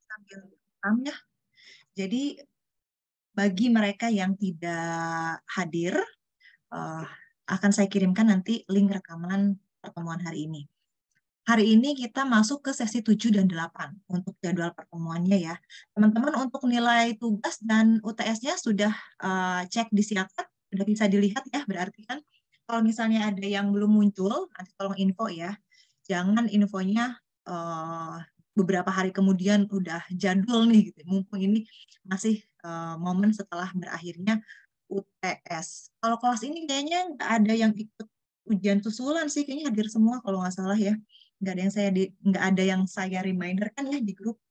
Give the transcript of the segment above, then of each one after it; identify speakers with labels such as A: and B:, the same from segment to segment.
A: sambil rekam ya. Jadi bagi mereka yang tidak hadir, akan saya kirimkan nanti link rekaman pertemuan hari ini. Hari ini kita masuk ke sesi 7 dan 8 untuk jadwal pertemuannya ya. Teman-teman untuk nilai tugas dan UTS-nya sudah cek di Siakat, sudah bisa dilihat ya, berarti kan kalau misalnya ada yang belum muncul, nanti tolong info ya. Jangan infonya beberapa hari kemudian udah jadul nih gitu. Mumpung ini masih momen setelah berakhirnya UTS. Kalau kelas ini kayaknya nggak ada yang ikut ujian susulan sih, kayaknya hadir semua kalau nggak salah ya. Nggak ada yang saya reminder kan ya di grup.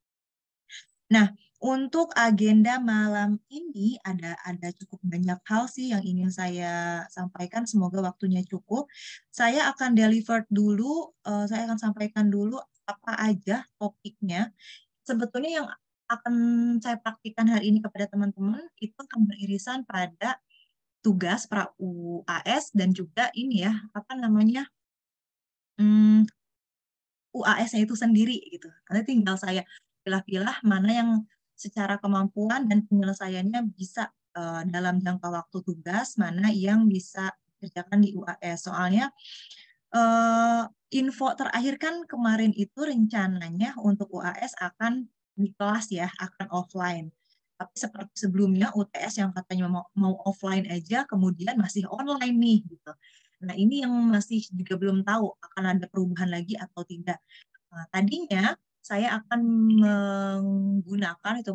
A: Nah, untuk agenda malam ini ada cukup banyak hal sih yang ingin saya sampaikan. Semoga waktunya cukup. Saya akan saya akan sampaikan dulu apa aja topiknya. Sebetulnya yang akan saya praktikkan hari ini kepada teman-teman itu akan beririsan pada tugas pra UAS dan juga ini ya, apa namanya, UAS-nya itu sendiri gitu. Nanti tinggal saya pilah-pilah mana yang secara kemampuan dan penyelesaiannya bisa dalam jangka waktu tugas, mana yang bisa dikerjakan di UAS. Soalnya uh, info terakhir kan kemarin itu rencananya untuk UAS akan di kelas ya, akan offline. Tapi seperti sebelumnya UTS yang katanya mau offline aja, kemudian masih online nih gitu. Nah ini yang masih juga belum tahu akan ada perubahan lagi atau tidak. Nah, tadinya saya akan menggunakan itu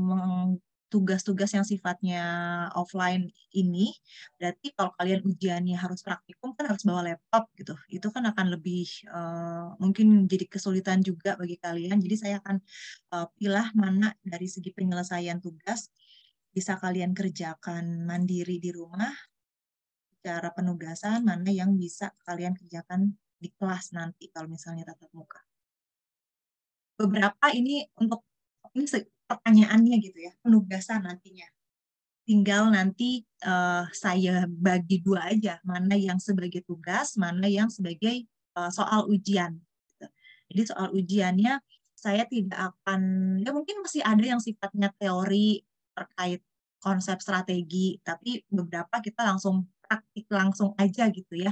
A: tugas-tugas yang sifatnya offline ini, berarti kalau kalian ujiannya harus praktikum kan harus bawa laptop gitu. Itu kan akan lebih mungkin jadi kesulitan juga bagi kalian. Jadi saya akan pilih mana dari segi penyelesaian tugas bisa kalian kerjakan mandiri di rumah, cara penugasan mana yang bisa kalian kerjakan di kelas nanti kalau misalnya tatap muka. Beberapa ini untuk ini pertanyaannya gitu ya, penugasan nantinya. Tinggal nanti saya bagi dua aja, mana yang sebagai tugas, mana yang sebagai soal ujian. Gitu. Jadi soal ujiannya saya tidak akan, ya mungkin masih ada yang sifatnya teori terkait konsep strategi, tapi beberapa kita langsung praktik langsung aja gitu ya,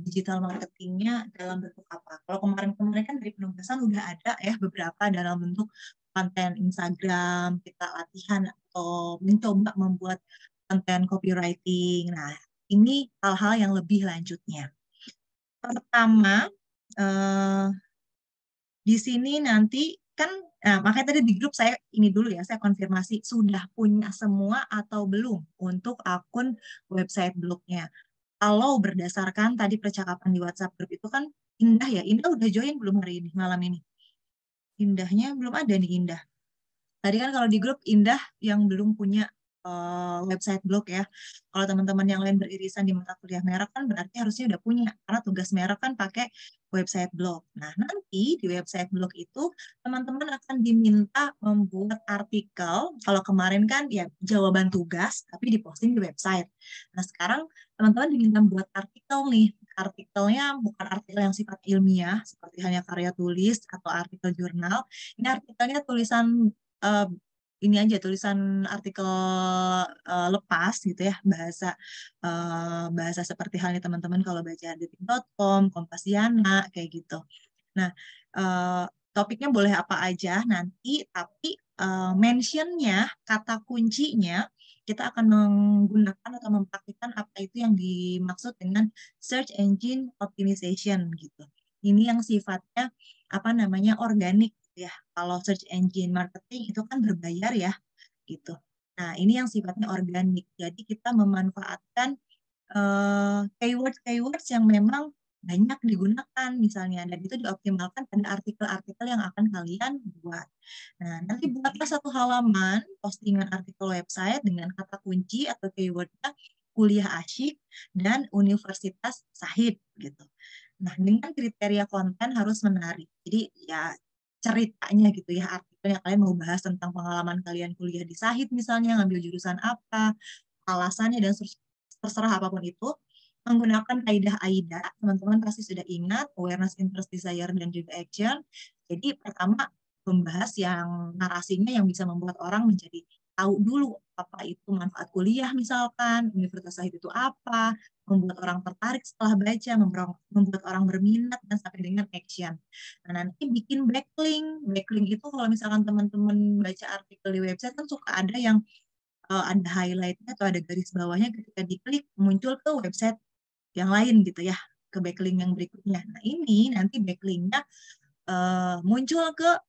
A: digital marketingnya dalam bentuk apa. Kalau kemarin-kemarin kan dari penugasan udah ada ya beberapa dalam bentuk konten Instagram, kita latihan atau mencoba membuat konten copywriting. Nah, ini hal-hal yang lebih lanjutnya. Pertama, eh, di sini nanti kan, nah, makanya tadi di grup saya ini dulu ya, saya konfirmasi sudah punya semua atau belum untuk akun website blognya. Kalau berdasarkan tadi percakapan di WhatsApp grup itu kan Indah ya, Indah udah join belum hari ini, malam ini? Indahnya belum ada nih Indah. Tadi kan kalau di grup Indah yang belum punya website blog ya. Kalau teman-teman yang lain beririsan di mata kuliah merek kan berarti harusnya udah punya. Karena tugas merek kan pakai website blog. Nah, nanti di website blog itu teman-teman akan diminta membuat artikel. Kalau kemarin kan ya jawaban tugas, tapi diposting di website. Nah, sekarang teman-teman diminta membuat artikel nih. Artikelnya bukan artikel yang sifat ilmiah, seperti hanya karya tulis atau artikel jurnal. Ini artikelnya tulisan eh, ini aja tulisan artikel lepas gitu ya bahasa seperti halnya teman-teman kalau baca detik.com, Kompasiana kayak gitu. Nah, eh, topiknya boleh apa aja nanti, tapi mentionnya kata kuncinya kita akan menggunakan atau mempraktikkan apa itu yang dimaksud dengan search engine optimization gitu. Ini yang sifatnya apa namanya organik ya. Kalau search engine marketing itu kan berbayar ya gitu. Nah, ini yang sifatnya organik. Jadi kita memanfaatkan keywords yang memang banyak digunakan misalnya dan itu dioptimalkan pada artikel-artikel yang akan kalian buat. Nah, nanti buatlah satu halaman postingan artikel website dengan kata kunci atau keywordnya kuliah asyik dan Universitas Sahid gitu. Nah, dengan kriteria konten harus menarik. Jadi ya ceritanya gitu ya, artikelnya kalian mau bahas tentang pengalaman kalian kuliah di Sahid misalnya, ngambil jurusan apa, alasannya dan terserah apapun itu, menggunakan kaidah AIDA, teman-teman pasti sudah ingat, awareness, interest, desire, dan juga action. Jadi pertama, membahas yang narasinya yang bisa membuat orang menjadi tahu dulu apa itu manfaat kuliah misalkan, Universitas Syahid itu apa, membuat orang tertarik setelah baca, membuat orang berminat, dan sampai dengan action. Nah, nanti bikin backlink. Backlink itu kalau misalkan teman-teman baca artikel di website kan suka ada yang ada highlightnya atau ada garis bawahnya, ketika diklik muncul ke website yang lain gitu ya, ke backlink yang berikutnya. Nah, ini nanti backlinknya muncul ke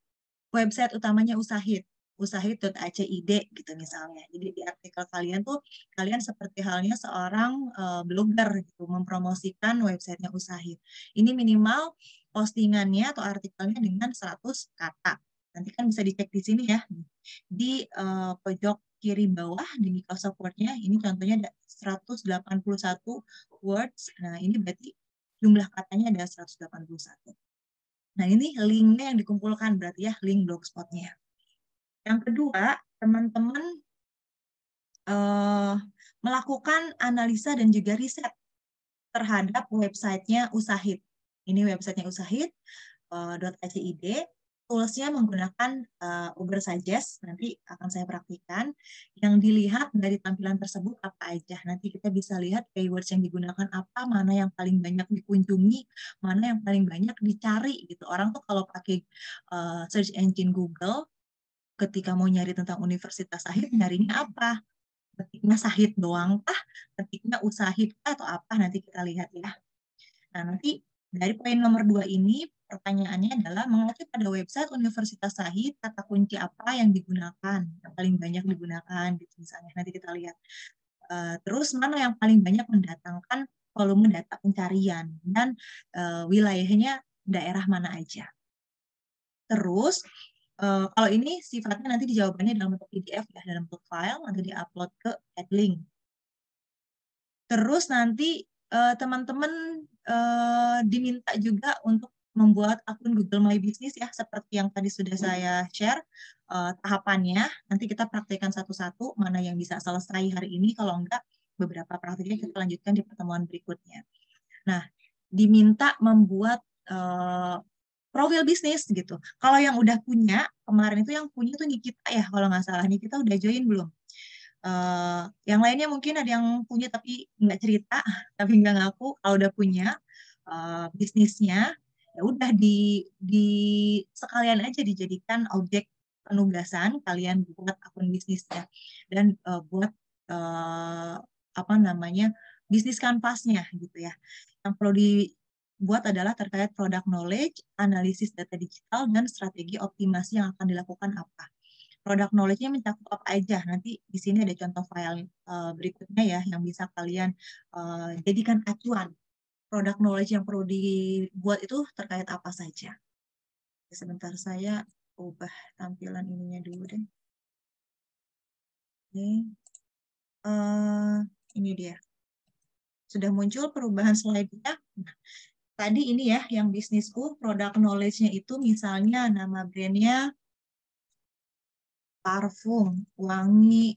A: website utamanya Usahid, usahid.acid gitu misalnya. Jadi di artikel kalian tuh kalian seperti halnya seorang blogger gitu, mempromosikan websitenya Usahid. Ini minimal postingannya atau artikelnya dengan 100 kata. Nanti kan bisa dicek di sini ya. Di pojok kiri bawah di Microsoft Word-nya, ini contohnya ada 181 words. Nah, ini berarti jumlah katanya ada 181. Nah, ini linknya yang dikumpulkan, berarti ya link blogspot-nya. Yang kedua, teman-teman melakukan analisa dan juga riset terhadap websitenya Usahid. Ini websitenya usahid.acid. Toolsnya menggunakan Ubersuggest, nanti akan saya praktikan. Yang dilihat dari tampilan tersebut apa aja. Nanti kita bisa lihat keywords yang digunakan apa, mana yang paling banyak dikunjungi, mana yang paling banyak dicari gitu. Orang tuh kalau pakai search engine Google, ketika mau nyari tentang Universitas Syahid, nyarinya apa? Ketiknya Syahid doang kah? Ketiknya Usahid atau apa? Nanti kita lihat ya. Nah, nanti dari poin nomor 2 ini, pertanyaannya adalah mengacu pada website Universitas Syahid, kata kunci apa yang digunakan, yang paling banyak digunakan, gitu misalnya. Nanti kita lihat. Terus mana yang paling banyak mendatangkan volume data pencarian, dan wilayahnya daerah mana aja. Terus, kalau ini sifatnya nanti dijawabannya dalam bentuk PDF ya, dalam bentuk file, nanti diupload ke Adlink. Terus nanti teman-teman diminta juga untuk membuat akun Google My Business ya, seperti yang tadi sudah saya share tahapannya. Nanti kita praktekkan satu-satu, mana yang bisa selesai hari ini, kalau enggak beberapa praktiknya kita lanjutkan di pertemuan berikutnya. Nah, diminta membuat profil bisnis gitu. Kalau yang udah punya, kemarin itu yang punya tuh Nikita ya, kalau nggak salah. Nikita udah join belum? Yang lainnya mungkin ada yang punya tapi nggak cerita, tapi nggak ngaku. Kalau udah punya bisnisnya, ya udah di sekalian aja dijadikan objek penugasan kalian buat akun bisnisnya, dan buat apa namanya, bisnis kanvasnya gitu ya. Yang perlu dibuat adalah terkait product knowledge, analisis data digital, dan strategi optimasi yang akan dilakukan apa. Product knowledge-nya mencakup apa aja. Nanti di sini ada contoh file berikutnya ya, yang bisa kalian jadikan acuan. Product knowledge yang perlu dibuat itu terkait apa saja. Sebentar, saya ubah tampilan ininya dulu deh. Ini dia. Sudah muncul perubahan slide-nya. Nah, tadi ini ya, yang bisnisku, product knowledge-nya itu misalnya nama brand-nya parfum, wangi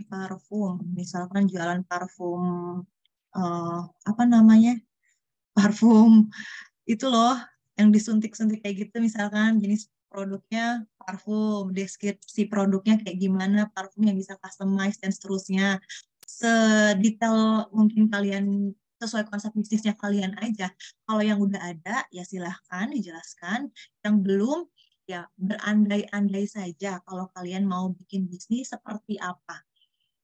A: parfum, misalkan jualan parfum apa namanya, parfum itu loh yang disuntik-suntik kayak gitu, misalkan jenis produknya parfum, deskripsi produknya kayak gimana, parfum yang bisa customize dan seterusnya, sedetail mungkin kalian, sesuai konsep bisnisnya kalian aja. Kalau yang udah ada ya silahkan dijelaskan, yang belum ya berandai-andai saja kalau kalian mau bikin bisnis seperti apa.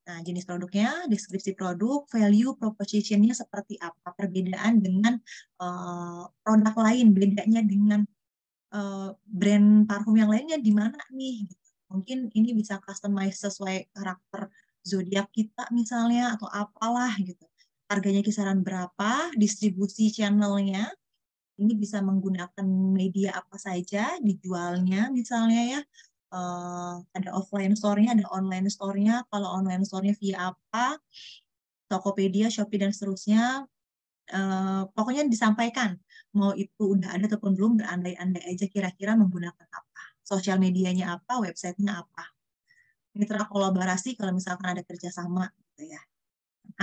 A: Nah, jenis produknya, deskripsi produk, value proposition-nya seperti apa, perbedaan dengan produk lain, bedanya dengan brand parfum yang lainnya di mana nih. Mungkin ini bisa customize sesuai karakter zodiak kita misalnya, atau apalah gitu. Harganya kisaran berapa, distribusi channel-nya, ini bisa menggunakan media apa saja dijualnya misalnya ya. Ada offline store-nya, ada online store-nya. Kalau online store-nya via apa, Tokopedia, Shopee, dan seterusnya. Pokoknya disampaikan, mau itu udah ada ataupun belum, berandai-andai aja kira-kira menggunakan apa. Sosial medianya apa, website-nya apa. Mitra kolaborasi kalau misalkan ada kerjasama gitu ya.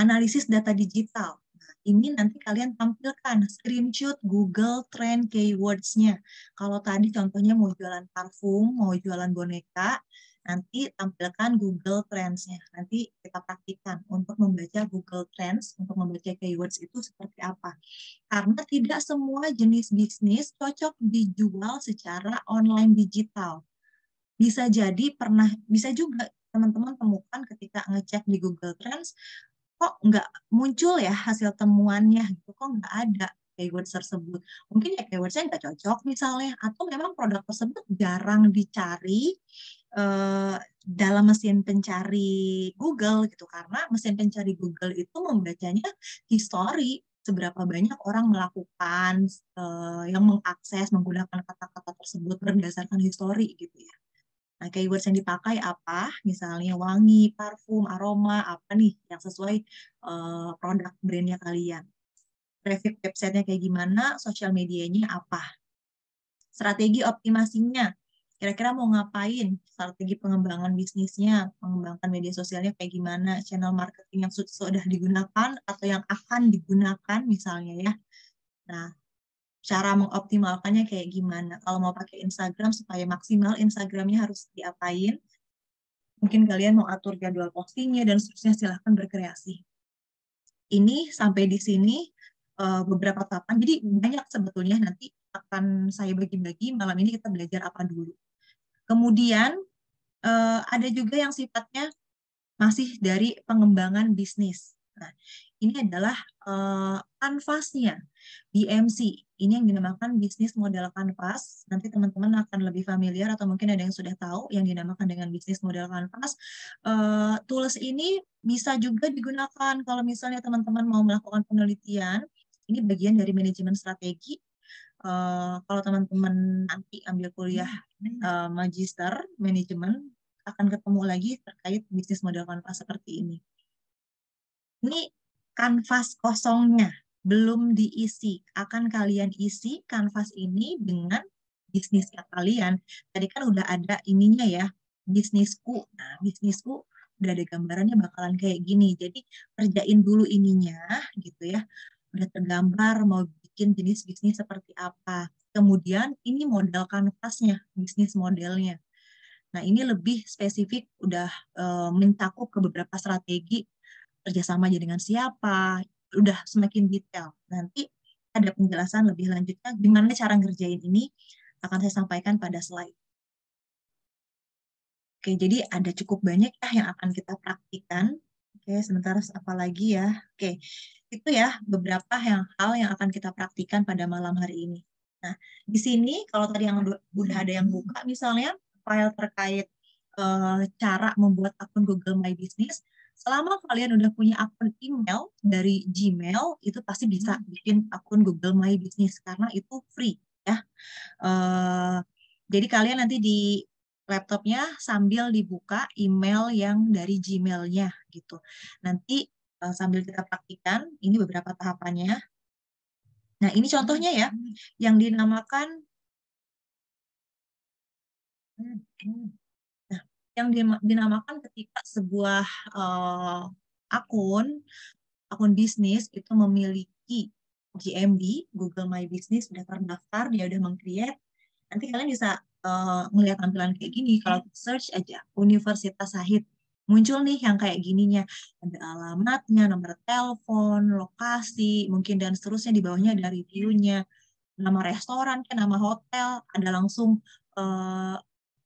A: Analisis data digital. Ini nanti kalian tampilkan screenshot Google Trend Keywords-nya. Kalau tadi contohnya mau jualan parfum, mau jualan boneka, nanti tampilkan Google Trends-nya. Nanti kita praktikkan untuk membaca Google Trends, untuk membaca keywords itu seperti apa. Karena tidak semua jenis bisnis cocok dijual secara online digital. Bisa juga teman-teman temukan ketika ngecek di Google Trends, kok nggak muncul ya hasil temuannya gitu, kok nggak ada keywords tersebut. Mungkin ya keywordsnya nggak cocok misalnya, atau memang produk tersebut jarang dicari dalam mesin pencari Google gitu, karena mesin pencari Google itu membacanya history, seberapa banyak orang melakukan yang mengakses menggunakan kata-kata tersebut berdasarkan history gitu ya. Nah, keywords yang dipakai apa? Misalnya wangi, parfum, aroma, apa nih yang sesuai produk brandnya kalian. Traffic website-nya kayak gimana, sosial medianya apa. Strategi optimasinya, kira-kira mau ngapain, strategi pengembangan bisnisnya, mengembangkan media sosialnya kayak gimana, channel marketing yang sudah digunakan atau yang akan digunakan misalnya ya. Nah, cara mengoptimalkannya kayak gimana. Kalau mau pakai Instagram supaya maksimal, Instagramnya harus diapain. Mungkin kalian mau atur jadwal postingnya dan seterusnya, silahkan berkreasi. Ini sampai di sini beberapa tahapan. Jadi banyak sebetulnya, nanti akan saya bagi-bagi. Malam ini kita belajar apa dulu. Kemudian ada juga yang sifatnya masih dari pengembangan bisnis. Nah, ini adalah kanvasnya, BMC. Ini yang dinamakan bisnis model kanvas. Nanti teman-teman akan lebih familiar atau mungkin ada yang sudah tahu yang dinamakan dengan bisnis model kanvas. Tools ini bisa juga digunakan kalau misalnya teman-teman mau melakukan penelitian. Ini bagian dari manajemen strategi. Kalau teman-teman nanti ambil kuliah magister manajemen, akan ketemu lagi terkait bisnis model kanvas seperti ini. Ini kanvas kosongnya, belum diisi. Akan kalian isi kanvas ini dengan bisnisnya kalian. Tadi kan udah ada ininya ya, bisnisku. Nah, bisnisku udah ada gambarannya bakalan kayak gini. Jadi kerjain dulu ininya gitu ya. Udah tergambar mau bikin jenis bisnis seperti apa. Kemudian ini model kanvasnya, bisnis modelnya. Nah, ini lebih spesifik, udah mencakup ke beberapa strategi, kerjasama aja dengan siapa, udah semakin detail. Nanti ada penjelasan lebih lanjutnya, gimana cara ngerjain ini, akan saya sampaikan pada slide. Oke, jadi ada cukup banyak ya yang akan kita praktikan. Oke, sebentar apa lagi ya. Oke, itu ya beberapa hal yang akan kita praktikan pada malam hari ini. Nah, di sini kalau tadi yang udah ada yang buka misalnya file terkait cara membuat akun Google My Business, selama kalian udah punya akun email dari Gmail, itu pasti bisa bikin akun Google My Business karena itu free ya. Jadi kalian nanti di laptopnya sambil dibuka email yang dari Gmail-nya gitu. Nanti sambil kita praktikan, ini beberapa tahapannya. Nah, ini contohnya ya, yang dinamakan yang dinamakan ketika sebuah akun bisnis itu memiliki GMB, Google My Business sudah terdaftar, dia udah meng-create. Nanti kalian bisa melihat tampilan kayak gini. Kalau search aja Universitas Sahid, muncul nih yang kayak gininya. Ada alamatnya, nomor telepon, lokasi, mungkin dan seterusnya. Di bawahnya ada reviewnya, nama restoran, nama hotel, ada langsung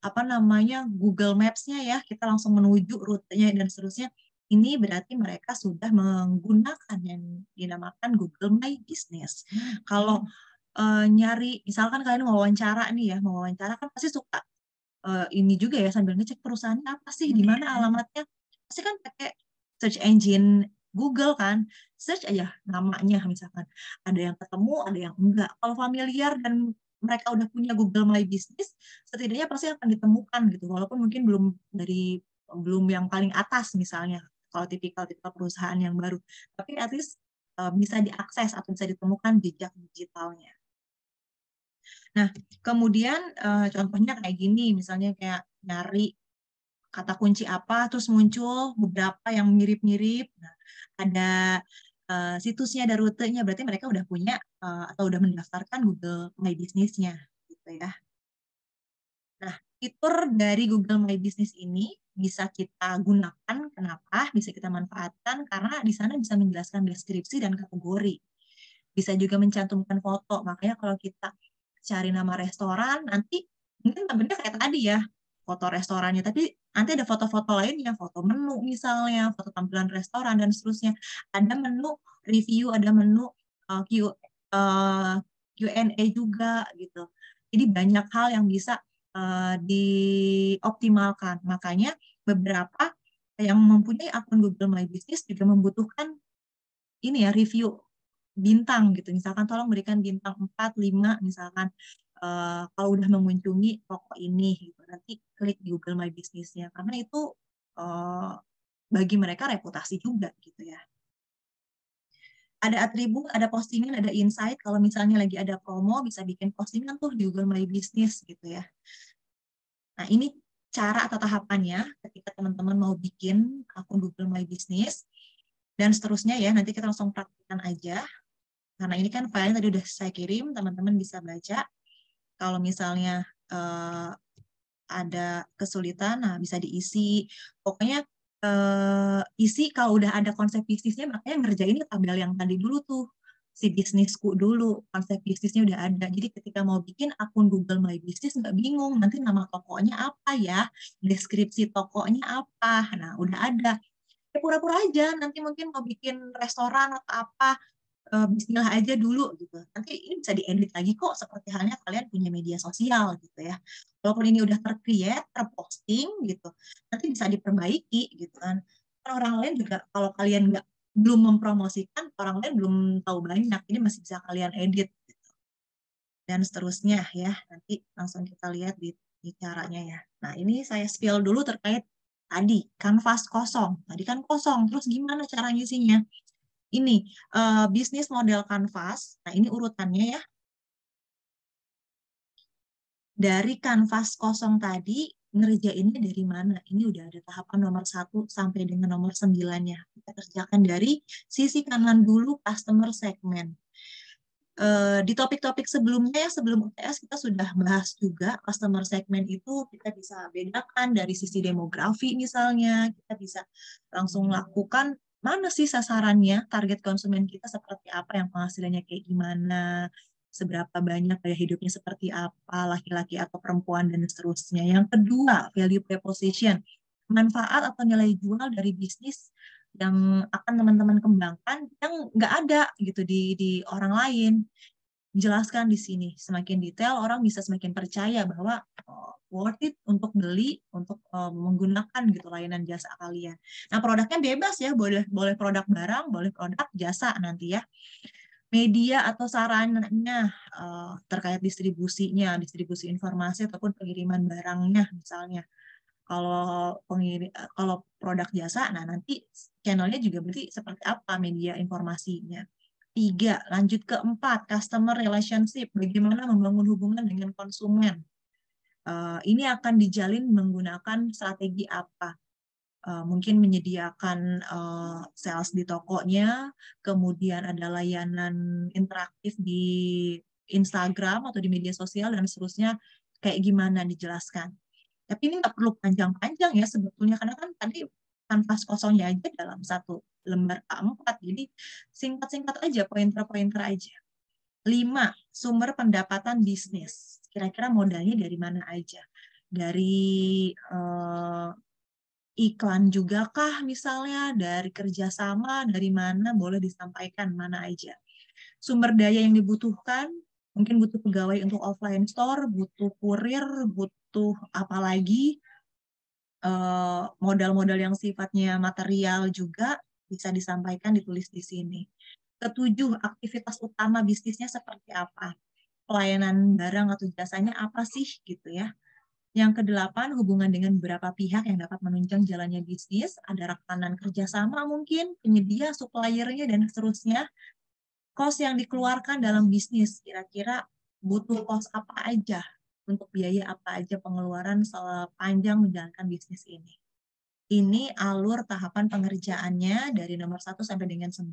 A: apa namanya Google Maps-nya ya, kita langsung menuju rutenya dan seterusnya. Ini berarti mereka sudah menggunakan yang dinamakan Google My Business. Kalau nyari, misalkan kalian mau wawancara nih ya, mau wawancara kan pasti suka ini juga ya sambil ngecek perusahaannya apa sih, di mana alamatnya. Pasti kan pakai search engine Google kan, search aja namanya misalkan. Ada yang ketemu, ada yang enggak. Kalau familiar dan mereka udah punya Google My Business, setidaknya pasti akan ditemukan gitu. Walaupun mungkin belum yang paling atas misalnya, kalau tipikal perusahaan yang baru. Tapi at least bisa diakses atau bisa ditemukan jejak digitalnya. Nah, kemudian contohnya kayak gini, misalnya kayak nyari kata kunci apa, terus muncul beberapa yang mirip-mirip. Nah, ada situsnya, ada rutenya, berarti mereka udah punya atau udah mendaftarkan Google My Business-nya gitu ya. Nah, fitur dari Google My Business ini bisa kita gunakan, kenapa? Bisa kita manfaatkan karena di sana bisa menjelaskan deskripsi dan kategori. Bisa juga mencantumkan foto, makanya kalau kita cari nama restoran, nanti mungkin tampilnya kayak tadi ya, foto restorannya, tapi nanti ada foto-foto lainnya, foto menu misalnya, foto tampilan restoran, dan seterusnya. Ada menu review, ada menu Q&A juga gitu. Jadi banyak hal yang bisa dioptimalkan. Makanya beberapa yang mempunyai akun Google My Business juga membutuhkan ini ya, review bintang gitu. Misalkan tolong berikan bintang 4, 5 misalkan kalau udah mengunjungi toko ini gitu. Nanti klik di Google My Business-nya karena itu uh, bagi mereka reputasi juga gitu ya. Ada atribut, ada postingan, ada insight. Kalau misalnya lagi ada promo bisa bikin postingan tuh di Google My Business gitu ya. Nah, ini cara atau tahapannya ketika teman-teman mau bikin akun Google My Business dan seterusnya ya. Nanti kita langsung praktikkan aja. Karena ini kan filenya tadi udah saya kirim, teman-teman bisa baca. Kalau misalnya ada kesulitan, nah bisa diisi. Pokoknya isi kalau udah ada konsep bisnisnya, makanya ngerjain tabel yang tadi dulu tuh. Si bisnisku dulu, konsep bisnisnya udah ada. Jadi ketika mau bikin akun Google My Business, nggak bingung, nanti nama tokonya apa ya, deskripsi tokonya apa. Nah, udah ada. Ya pura-pura aja, nanti mungkin mau bikin restoran atau apa, bismillah aja dulu gitu. Nanti ini bisa diedit lagi kok seperti halnya kalian punya media sosial gitu ya. Walaupun ini udah tercreate, terposting gitu, nanti bisa diperbaiki gitu kan. Kan orang lain juga kalau kalian nggak belum mempromosikan, orang lain belum tahu banyak, ini masih bisa kalian edit gitu. Dan seterusnya ya. Nanti langsung kita lihat di caranya ya. Nah, ini saya spill dulu terkait tadi kanvas kosong. Tadi kan kosong, terus gimana cara ngisinya? Ini bisnis model kanvas. Nah, ini urutannya ya. Dari kanvas kosong tadi, ngerjainnya dari mana? Ini udah ada tahapan nomor 1 sampai dengan nomor 9-nya. Kita kerjakan dari sisi kanan dulu, customer segment. Di topik-topik sebelumnya ya, sebelum UTS kita sudah bahas juga customer segment itu kita bisa bedakan dari sisi demografi misalnya, kita bisa langsung lakukan mana sih sasarannya, target konsumen kita seperti apa, yang penghasilannya kayak gimana, seberapa banyak, gaya hidupnya seperti apa, laki-laki atau perempuan, dan seterusnya. Yang kedua, value proposition, manfaat atau nilai jual dari bisnis yang akan teman-teman kembangkan yang nggak ada gitu di orang lain. Jelaskan di sini semakin detail, orang bisa semakin percaya bahwa worth it untuk beli, untuk menggunakan gitu layanan jasa kalian. Nah, produknya bebas ya, boleh boleh produk barang, boleh produk jasa nanti ya. Media atau sarannya terkait distribusinya, distribusi informasi ataupun pengiriman barangnya misalnya. Kalau produk jasa, nah nanti channelnya juga berarti seperti apa media informasinya. 3, lanjut ke 4, customer relationship, bagaimana membangun hubungan dengan konsumen. Ini akan dijalin menggunakan strategi apa? Mungkin menyediakan sales di tokonya, kemudian ada layanan interaktif di Instagram atau di media sosial, dan seterusnya kayak gimana dijelaskan. Tapi ini nggak perlu panjang-panjang ya sebetulnya, karena kan tadi kanvas kosongnya aja dalam satu lembar A4, jadi singkat-singkat aja, pointer-pointer aja. 5, sumber pendapatan bisnis. Kira-kira modalnya dari mana aja? Dari iklan juga kah misalnya, dari kerjasama, dari mana, boleh disampaikan mana aja. Sumber daya yang dibutuhkan, mungkin butuh pegawai untuk offline store, butuh kurir, butuh apa lagi, modal-modal yang sifatnya material juga bisa disampaikan, ditulis di sini. Ketujuh, aktivitas utama bisnisnya seperti apa? Pelayanan barang atau jasanya apa sih gitu ya. Yang kedelapan, hubungan dengan beberapa pihak yang dapat menunjang jalannya bisnis, ada rekanan kerjasama mungkin, penyedia, suppliernya, dan seterusnya. Cost yang dikeluarkan dalam bisnis, kira-kira butuh cost apa aja, untuk biaya apa aja pengeluaran sepanjang menjalankan bisnis ini. Ini alur tahapan pengerjaannya dari nomor 1 sampai dengan 9.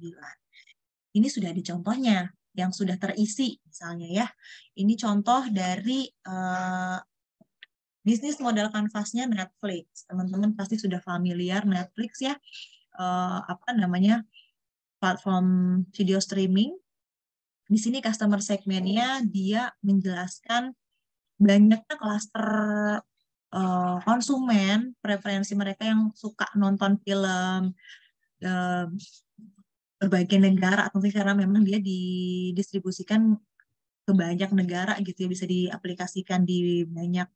A: Ini sudah ada contohnya yang sudah terisi misalnya ya. Ini contoh dari bisnis model kanvasnya Netflix. Teman-teman pasti sudah familiar Netflix ya. Apa namanya? Platform video streaming. Di sini customer segmennya dia menjelaskan banyaknya klaster konsumen, preferensi mereka yang suka nonton film berbagai negara, atau karena memang dia didistribusikan ke banyak negara gitu ya, bisa diaplikasikan di banyak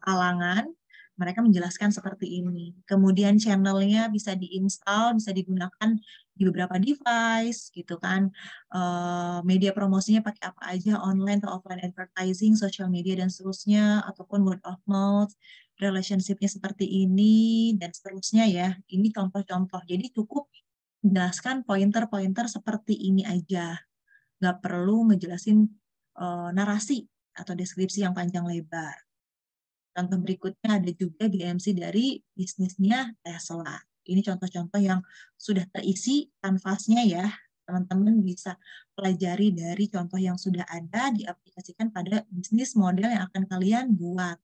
A: kalangan. Mereka menjelaskan seperti ini. Kemudian channelnya bisa diinstal, bisa digunakan di beberapa device gitu kan. Media promosinya pakai apa aja, online atau offline advertising, social media dan seterusnya, ataupun word of mouth, relationship-nya seperti ini dan seterusnya ya. Ini contoh-contoh. Jadi cukup jelaskan pointer-pointer seperti ini aja. Nggak perlu ngejelasin narasi atau deskripsi yang panjang lebar. Contoh berikutnya ada juga DMC dari bisnisnya Tesla. Ini contoh-contoh yang sudah terisi kanvasnya ya. Teman-teman bisa pelajari dari contoh yang sudah ada, diaplikasikan pada bisnis model yang akan kalian buat.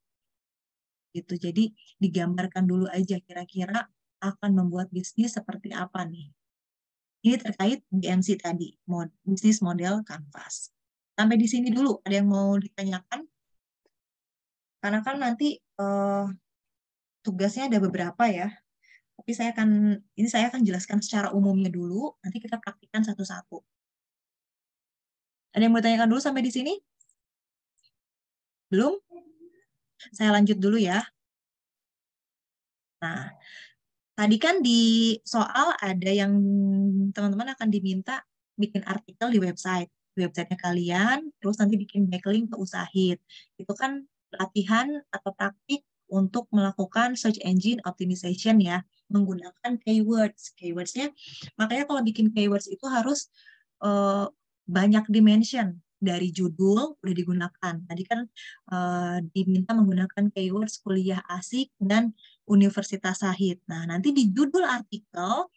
A: Gitu. Jadi digambarkan dulu aja kira-kira akan membuat bisnis seperti apa nih. Ini terkait BMC tadi, bisnis model kanvas. Sampai di sini dulu, ada yang mau ditanyakan? Karena kan nanti tugasnya ada beberapa ya. Tapi saya akan jelaskan secara umumnya dulu, nanti kita praktikkan satu-satu. Ada yang mau tanyakan dulu sampai di sini? Belum? Saya lanjut dulu ya. Nah, tadi kan di soal ada yang teman-teman akan diminta bikin artikel di websitenya kalian, terus nanti bikin backlink ke Usahid. Itu kan latihan atau praktik untuk melakukan search engine optimization ya, menggunakan keywords. Keywordsnya, makanya kalau bikin keywords itu harus banyak dimension dari judul udah digunakan. Tadi kan diminta menggunakan keywords kuliah asik dan Universitas Sahid. Nah, nanti di judul artikel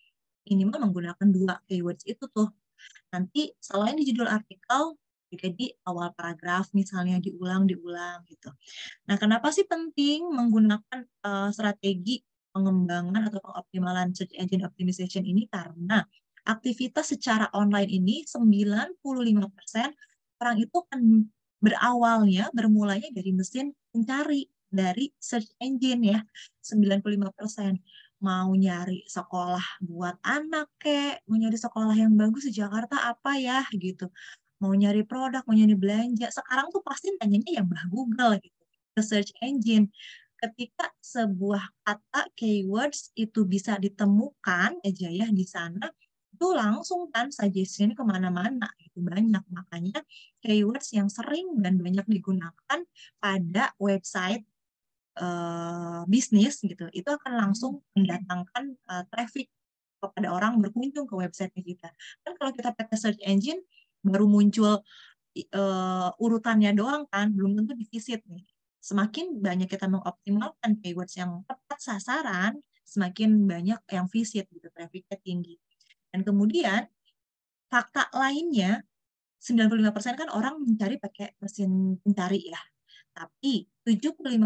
A: minimal menggunakan 2 keywords itu tuh. Nanti selain di judul artikel, juga di awal paragraf misalnya diulang-diulang gitu. Nah, kenapa sih penting menggunakan strategi pengembangan atau pengoptimalan search engine optimization ini? Karena aktivitas secara online ini 95% orang itu kan bermulanya dari mesin pencari, dari search engine ya, 95%. Mau nyari sekolah buat anak kek, mau nyari sekolah yang bagus di Jakarta apa ya gitu. Mau nyari produk, mau nyari belanja. Sekarang tuh pasti tanyanya ya Mbah Google gitu, ke search engine. Ketika sebuah kata keywords itu bisa ditemukan aja ya di sana, itu langsung kan suggestion kemana-mana itu banyak. Makanya keywords yang sering dan banyak digunakan pada website bisnis gitu, itu akan langsung mendatangkan traffic kepada orang berkunjung ke website kita. Kan kalau kita pakai search engine baru muncul urutannya doang kan, belum tentu di visit nih. Semakin banyak kita mengoptimalkan keywords yang tepat sasaran, semakin banyak yang visit gitu, trafficnya tinggi. Dan kemudian fakta lainnya 95% kan orang mencari pakai mesin pencari ya. Tapi 75%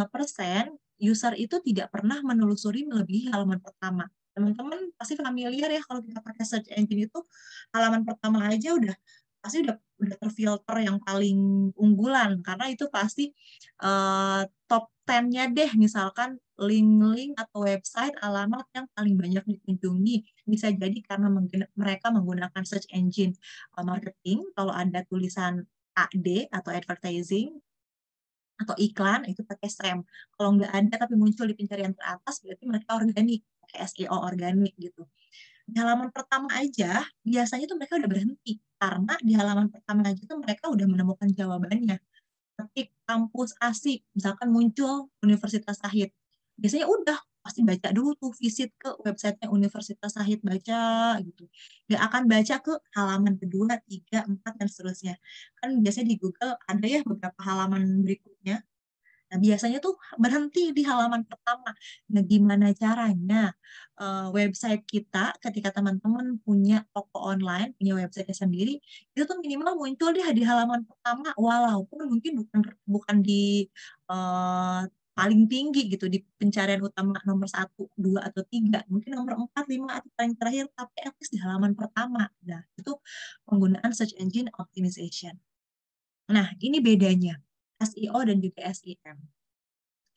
A: user itu tidak pernah menelusuri melebihi halaman pertama. Teman-teman pasti familiar ya kalau kita pakai search engine itu halaman pertama aja pasti udah terfilter yang paling unggulan karena itu pasti top 10-nya deh, misalkan link-link atau website alamat yang paling banyak dikunjungi. Bisa jadi karena mereka menggunakan search engine marketing, kalau ada tulisan AD atau advertising atau iklan itu pakai SEM. Kalau nggak ada tapi muncul di pencarian teratas berarti mereka organik, pakai SEO organik gitu. Di halaman pertama aja biasanya tuh mereka udah berhenti karena di halaman pertama aja tuh mereka udah menemukan jawabannya. Ketik kampus asik, misalkan muncul Universitas Sahid. Biasanya udah pasti baca dulu tuh, visit ke websitenya Universitas Sahid, baca gitu. Nggak akan baca ke halaman kedua, tiga, empat, dan seterusnya. Kan biasanya di Google ada ya beberapa halaman berikutnya. Nah, biasanya tuh berhenti di halaman pertama. Nah, gimana caranya website kita ketika teman-teman punya toko online, punya website sendiri, itu tuh minimal muncul dia di halaman pertama, walaupun mungkin bukan bukan di eh, paling tinggi gitu di pencarian utama nomor 1, 2, atau 3, mungkin nomor 4, 5 atau paling terakhir, tapi at least di halaman pertama. Nah, itu penggunaan search engine optimization. Nah, ini bedanya SEO dan juga SEM.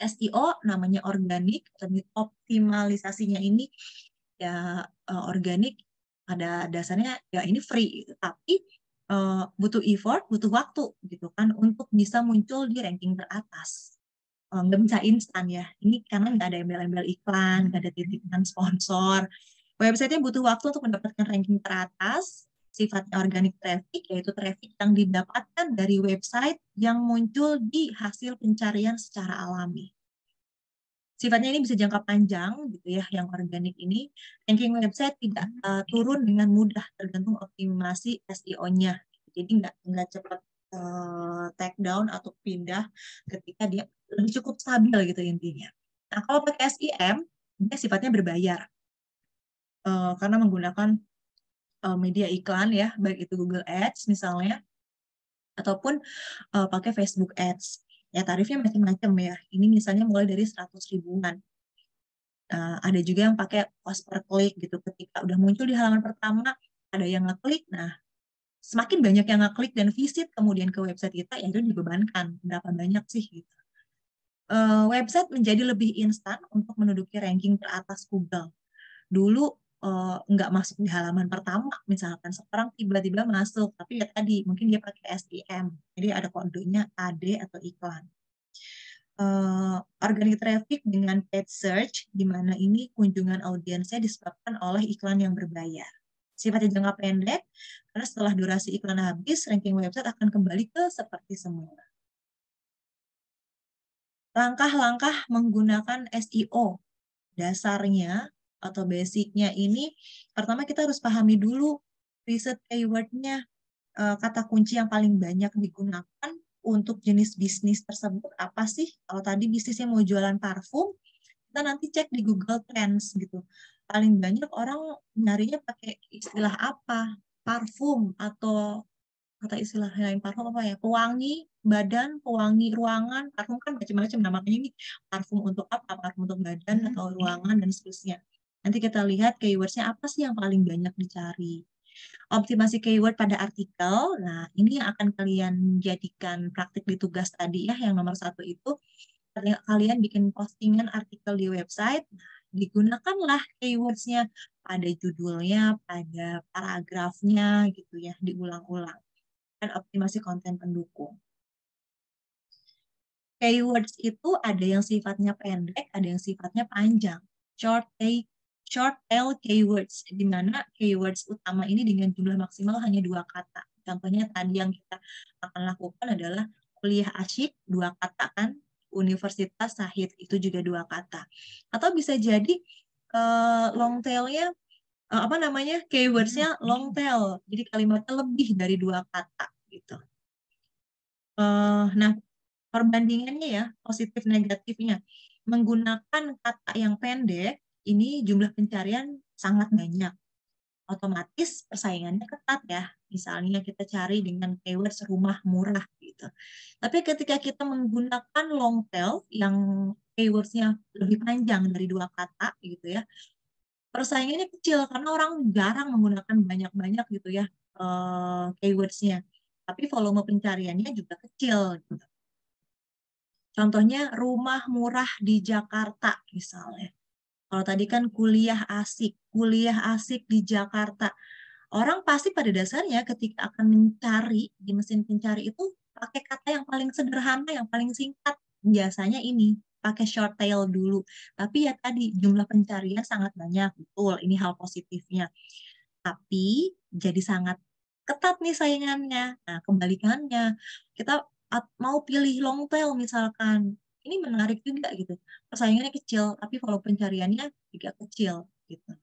A: SEO namanya organik, optimalisasinya ini ya organik, pada dasarnya ya ini free, tapi butuh effort, butuh waktu gitu kan untuk bisa muncul di ranking teratas. Nggak bisa instan ya. Ini karena nggak ada embel-embel iklan, nggak ada titipan sponsor. Websitenya butuh waktu untuk mendapatkan ranking teratas. Sifatnya organic traffic, yaitu traffic yang didapatkan dari website yang muncul di hasil pencarian secara alami. Sifatnya ini bisa jangka panjang gitu ya, yang organik ini. Ranking website tidak turun dengan mudah tergantung optimasi SEO-nya. Jadi nggak cepat take down atau pindah ketika dia lebih cukup stabil gitu intinya. Nah, kalau pakai SEM, dia sifatnya berbayar karena menggunakan media iklan ya, baik itu Google Ads misalnya, ataupun pakai Facebook Ads. Ya, tarifnya macam-macam ya. Ini misalnya mulai dari 100 ribuan. Ada juga yang pakai cost per click gitu. Ketika udah muncul di halaman pertama, ada yang ngeklik. Nah, semakin banyak yang ngeklik dan visit kemudian ke website kita, ya itu dibebankan. Berapa banyak sih gitu. Website menjadi lebih instan untuk menduduki ranking teratas Google. Dulu nggak masuk di halaman pertama, misalkan sekarang tiba-tiba masuk, tapi ya tadi mungkin dia pakai SEM, jadi ada kodenya AD atau iklan. Organic traffic dengan paid search, di mana ini kunjungan audiensnya disebabkan oleh iklan yang berbayar. Sifatnya jangka pendek, karena setelah durasi iklan habis, ranking website akan kembali ke seperti semula. Langkah-langkah menggunakan SEO, dasarnya atau basicnya ini, pertama kita harus pahami dulu riset keywordnya, kata kunci yang paling banyak digunakan untuk jenis bisnis tersebut apa sih? Kalau tadi bisnisnya mau jualan parfum, kita nanti cek di Google Trends gitu. Paling banyak orang nyarinya pakai istilah apa? Parfum atau kata istilah lain parfum apa ya? Pewangi badan, pewangi ruangan, parfum kan macam-macam. Nah, makanya ini parfum untuk apa? Parfum untuk badan atau ruangan dan seterusnya. Nanti kita lihat keywordsnya apa sih yang paling banyak dicari. Optimasi keyword pada artikel. Nah, ini yang akan kalian jadikan praktik di tugas tadi ya, yang nomor 1 itu. Kalian bikin postingan artikel di website, nah, digunakanlah keywords-nya pada judulnya, pada paragrafnya gitu ya, diulang-ulang. Dan optimasi konten pendukung. Keywords itu ada yang sifatnya pendek, ada yang sifatnya panjang. Short tail keywords, di mana keywords utama ini dengan jumlah maksimal hanya 2 kata. Contohnya tadi yang kita akan lakukan adalah kuliah asyik, 2 kata kan, Universitas Sahid, itu juga 2 kata. Atau bisa jadi long tail-nya, apa namanya, keywords-nya long tail, jadi kalimatnya lebih dari 2 kata gitu. Nah, perbandingannya ya, positif negatifnya. Menggunakan kata yang pendek, ini jumlah pencarian sangat banyak. Otomatis persaingannya ketat ya. Misalnya kita cari dengan keywords rumah murah gitu. Tapi ketika kita menggunakan long tail yang keywordsnya lebih panjang dari 2 kata gitu ya, persaingannya kecil karena orang jarang menggunakan banyak-banyak gitu ya keywordsnya. Tapi volume pencariannya juga kecil gitu. Contohnya rumah murah di Jakarta misalnya. Kalau tadi kan kuliah asik di Jakarta. Orang pasti pada dasarnya ketika akan mencari di mesin pencari itu pakai kata yang paling sederhana, yang paling singkat. Biasanya ini pakai short tail dulu. Tapi ya tadi jumlah pencarian sangat banyak, betul. Ini hal positifnya. Tapi jadi sangat ketat nih saingannya. Nah, kebalikannya, kita mau pilih long tail misalkan, ini menarik juga gitu. Persaingannya kecil, tapi kalau pencariannya juga kecil gitu.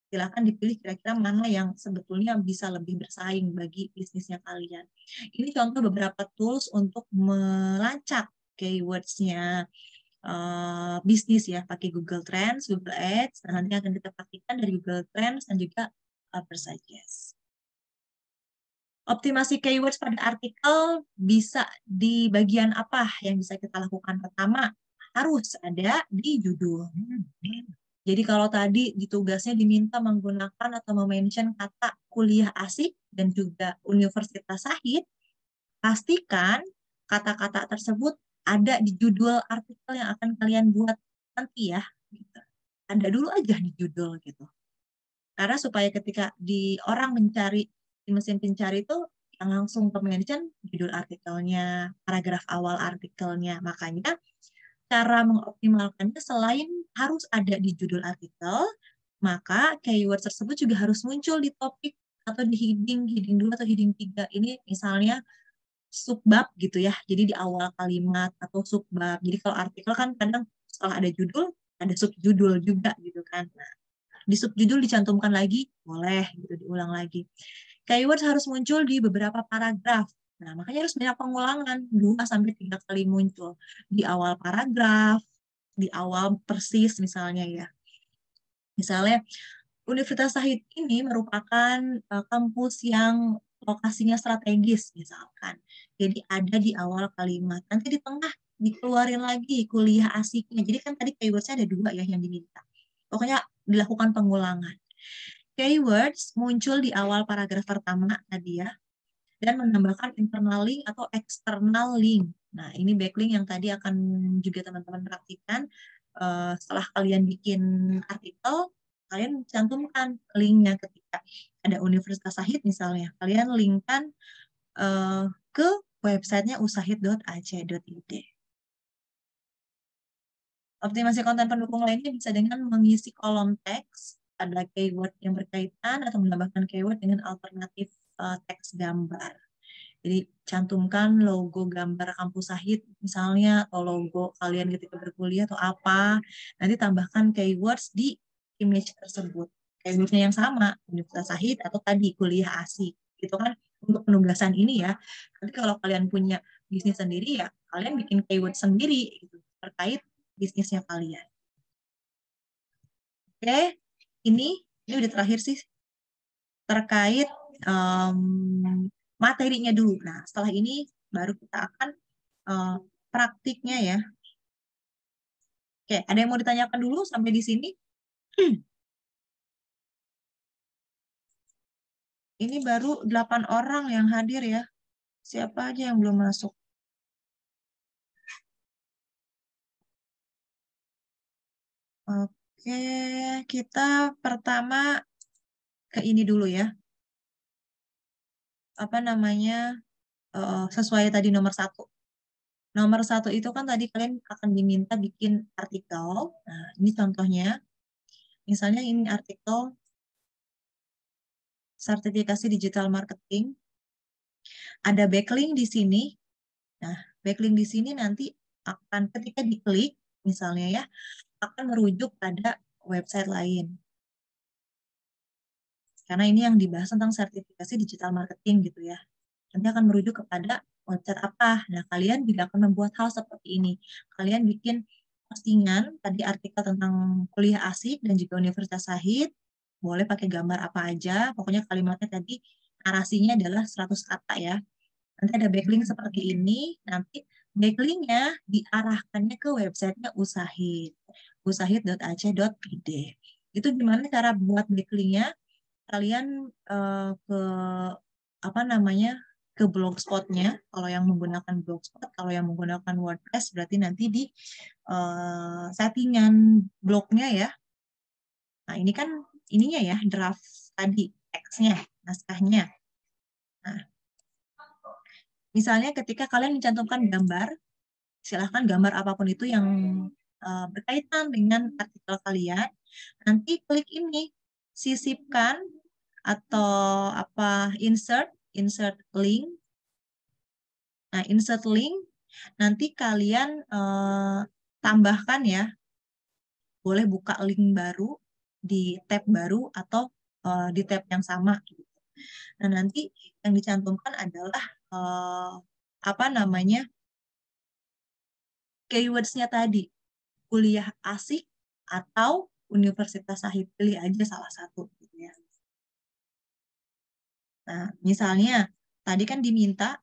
A: Silakan dipilih kira-kira mana yang sebetulnya bisa lebih bersaing bagi bisnisnya kalian. Ini contoh beberapa tools untuk melacak keywords-nya bisnis ya, pakai Google Trends, Google Ads, dan nanti akan kita praktikkan dari Google Trends dan juga Advertisers. Optimasi keywords pada artikel bisa di bagian apa yang bisa kita lakukan? Pertama, harus ada di judul. Jadi kalau tadi di tugasnya diminta menggunakan atau mention kata kuliah asik dan juga Universitas Syahid, pastikan kata-kata tersebut ada di judul artikel yang akan kalian buat nanti ya. Gitu. Ada dulu aja di judul gitu. Karena supaya ketika orang mencari di mesin pencari itu yang langsung ke mention judul artikelnya, paragraf awal artikelnya. Makanya cara mengoptimalkannya selain harus ada di judul artikel, maka keyword tersebut juga harus muncul di topik atau di heading 2 atau heading 3. Ini misalnya subbab gitu ya. Jadi di awal kalimat atau subbab. Jadi kalau artikel kan kadang setelah ada judul, ada subjudul juga gitu kan. Nah, di subjudul dicantumkan lagi, boleh gitu diulang lagi. Keyword harus muncul di beberapa paragraf. Nah, makanya harus banyak pengulangan, 2-3 kali muncul. Di awal paragraf, di awal persis misalnya ya. Misalnya, Universitas Syahid ini merupakan kampus yang lokasinya strategis misalkan. Jadi ada di awal kalimat. Nanti di tengah dikeluarin lagi kuliah asiknya. Jadi kan tadi keywordnya ada 2 ya yang diminta. Pokoknya dilakukan pengulangan. Keywords muncul di awal paragraf pertama tadi ya, dan menambahkan internal link atau external link. Nah, ini backlink yang tadi akan juga teman-teman praktikan. Setelah kalian bikin artikel, kalian cantumkan linknya ketika ada Universitas Syahid misalnya. Kalian linkkan ke websitenya usahid.ac.id. Optimasi konten pendukung lainnya bisa dengan mengisi kolom teks pada keyword yang berkaitan atau menambahkan keyword dengan alternatif teks gambar. Jadi cantumkan logo gambar kampus Syahid misalnya atau logo kalian ketika berkuliah atau apa. Nanti tambahkan keywords di image tersebut. Keywordnya yang sama, Universitas Syahid atau tadi kuliah asik. Gitu kan untuk penugasan ini ya. Nanti kalau kalian punya bisnis sendiri ya, kalian bikin keyword sendiri gitu, terkait bisnisnya kalian. Oke, ini udah terakhir sih terkait materinya dulu. Nah, setelah ini baru kita akan praktiknya ya. Oke, ada yang mau ditanyakan dulu sampai di sini? Ini baru 8 orang yang hadir ya. Siapa aja yang belum masuk? Oke, kita pertama ke ini dulu ya. Apa namanya? Sesuai tadi nomor 1. Nomor 1 itu kan tadi kalian akan diminta bikin artikel. Nah, ini contohnya. Misalnya ini artikel sertifikasi digital marketing. Ada backlink di sini. Nah, backlink di sini nanti akan ketika diklik, misalnya ya, akan merujuk pada website lain. Karena ini yang dibahas tentang sertifikasi digital marketing gitu ya. Nanti akan merujuk kepada website apa. Nah, kalian juga akan membuat hal seperti ini. Kalian bikin postingan, tadi artikel tentang kuliah asik dan juga Universitas Syahid. Boleh pakai gambar apa aja. Pokoknya kalimatnya tadi narasinya adalah 100 kata ya. Nanti ada backlink seperti ini. Nanti backlinknya diarahkannya ke websitenya Usahid. usahid.ac.id. Itu gimana cara buat backlinknya? Kalian ke apa namanya ke blogspotnya. Kalau yang menggunakan blogspot, kalau yang menggunakan WordPress berarti nanti di settingan blognya ya. Nah ini kan ininya ya draft tadi teksnya, naskahnya. Nah misalnya ketika kalian mencantumkan gambar, silahkan gambar apapun itu yang berkaitan dengan artikel kalian. Nanti klik ini, sisipkan atau insert link. Nah, insert link nanti kalian tambahkan ya. Boleh buka link baru di tab baru atau di tab yang sama gitu. Nah, nanti yang dicantumkan adalah apa namanya? keywords-nya tadi, kuliah asik atau Universitas Sahid, pilih aja salah satu. Gitu ya. Nah, misalnya tadi kan diminta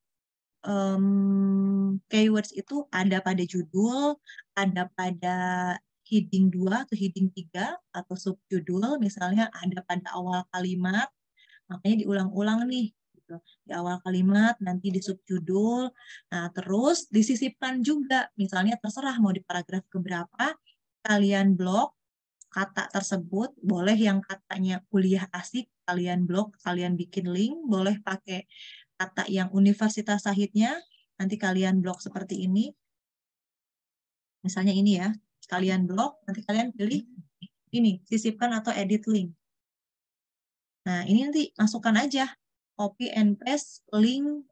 A: keywords itu ada pada judul, ada pada heading 2 atau heading 3 atau subjudul, misalnya ada pada awal kalimat, makanya diulang-ulang nih. Gitu. Di awal kalimat, nanti di subjudul, nah terus disisipkan juga, misalnya terserah mau di paragraf keberapa, kalian blok kata tersebut, boleh yang katanya kuliah asik, kalian blok, kalian bikin link, boleh pakai kata yang Universitas Sahidnya, nanti kalian blok seperti ini. Misalnya ini ya, kalian blok, nanti kalian pilih ini, sisipkan atau edit link. Nah, ini nanti masukkan aja, copy and paste link,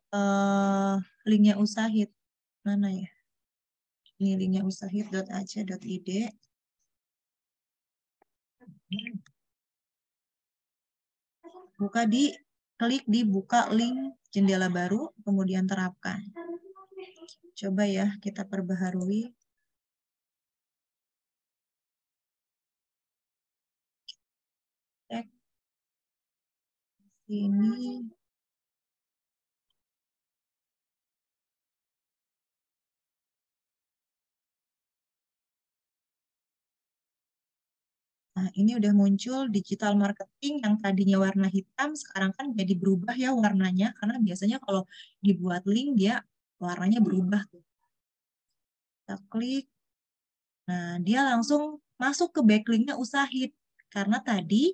A: linknya Usahid. Mana ya? Ini linknya usahid.ac.id. Klik di buka link jendela baru, kemudian terapkan. Coba ya, kita perbaharui. Cek. Ini. Nah, ini udah muncul digital marketing yang tadinya warna hitam, sekarang kan jadi berubah ya warnanya, karena biasanya kalau dibuat link dia warnanya berubah tuh. Kita klik. Nah, dia langsung masuk ke backlinknya Usahid. Karena tadi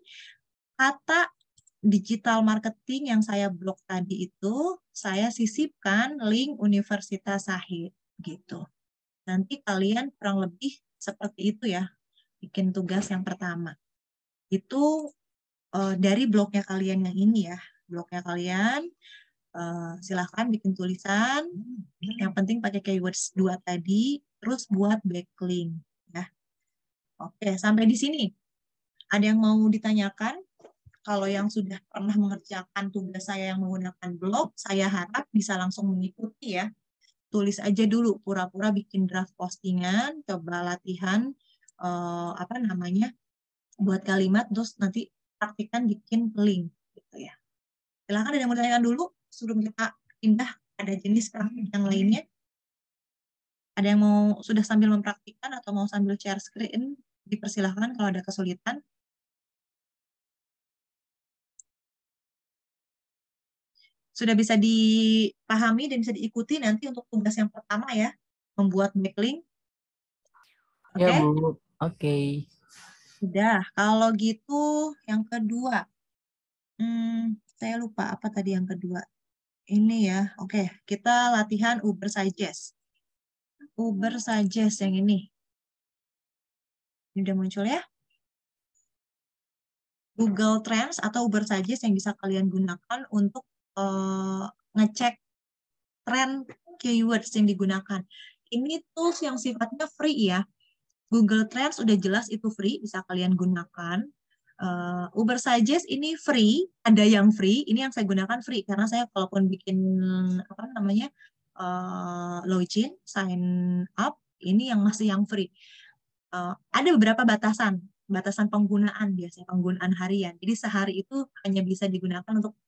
A: kata digital marketing yang saya blok tadi itu, saya sisipkan link Universitas Sahid. Gitu. Nanti kalian kurang lebih seperti itu ya, bikin tugas yang pertama. Itu dari blognya kalian yang ini ya. Blognya kalian, silahkan bikin tulisan. Yang penting pakai keywords 2 tadi, terus buat backlink. Ya. Oke, sampai di sini. Ada yang mau ditanyakan? Kalau yang sudah pernah mengerjakan tugas saya yang menggunakan blog, saya harap bisa langsung mengikuti ya. Tulis aja dulu, pura-pura bikin draft postingan, coba latihan buat kalimat, terus nanti praktikan bikin link gitu ya. Silahkan ada yang mau ditanyakan dulu sebelum kita pindah pada jenis praktik yang lainnya. Ada yang mau sudah sambil mempraktikkan atau mau sambil share screen, dipersilahkan kalau ada kesulitan. Sudah bisa dipahami dan bisa diikuti nanti untuk tugas yang pertama ya, membuat backlink. Oke?
B: Ya, Bu. Oke.
A: Sudah. Kalau gitu yang kedua. Saya lupa apa tadi yang kedua. Ini ya. Oke, kita latihan Uber Suggest. Uber Suggest yang ini. Ini udah muncul ya. Google Trends atau Uber Suggest yang bisa kalian gunakan untuk ngecek tren keywords yang digunakan. Ini tools yang sifatnya free ya. Google Trends udah jelas itu free, bisa kalian gunakan. Uber Suggest ini free, ada yang free. Ini yang saya gunakan free karena saya kalaupun bikin login, sign up, ini yang masih yang free. Ada beberapa batasan penggunaan biasanya penggunaan harian. Jadi sehari itu hanya bisa digunakan untuk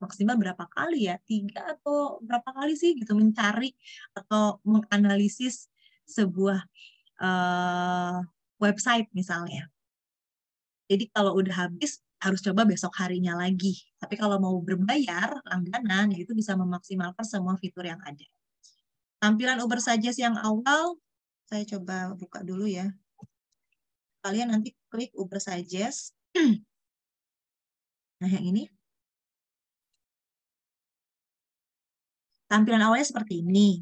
A: maksimal berapa kali ya? 3 atau berapa kali sih gitu mencari atau menganalisis sebuah website misalnya. Jadi kalau udah habis harus coba besok harinya lagi. Tapi kalau mau berbayar langganan itu bisa memaksimalkan semua fitur yang ada. Tampilan Uber Suggest yang awal saya coba buka dulu ya. Kalian nanti klik Uber Suggest. Nah, yang ini. Tampilan awalnya seperti ini.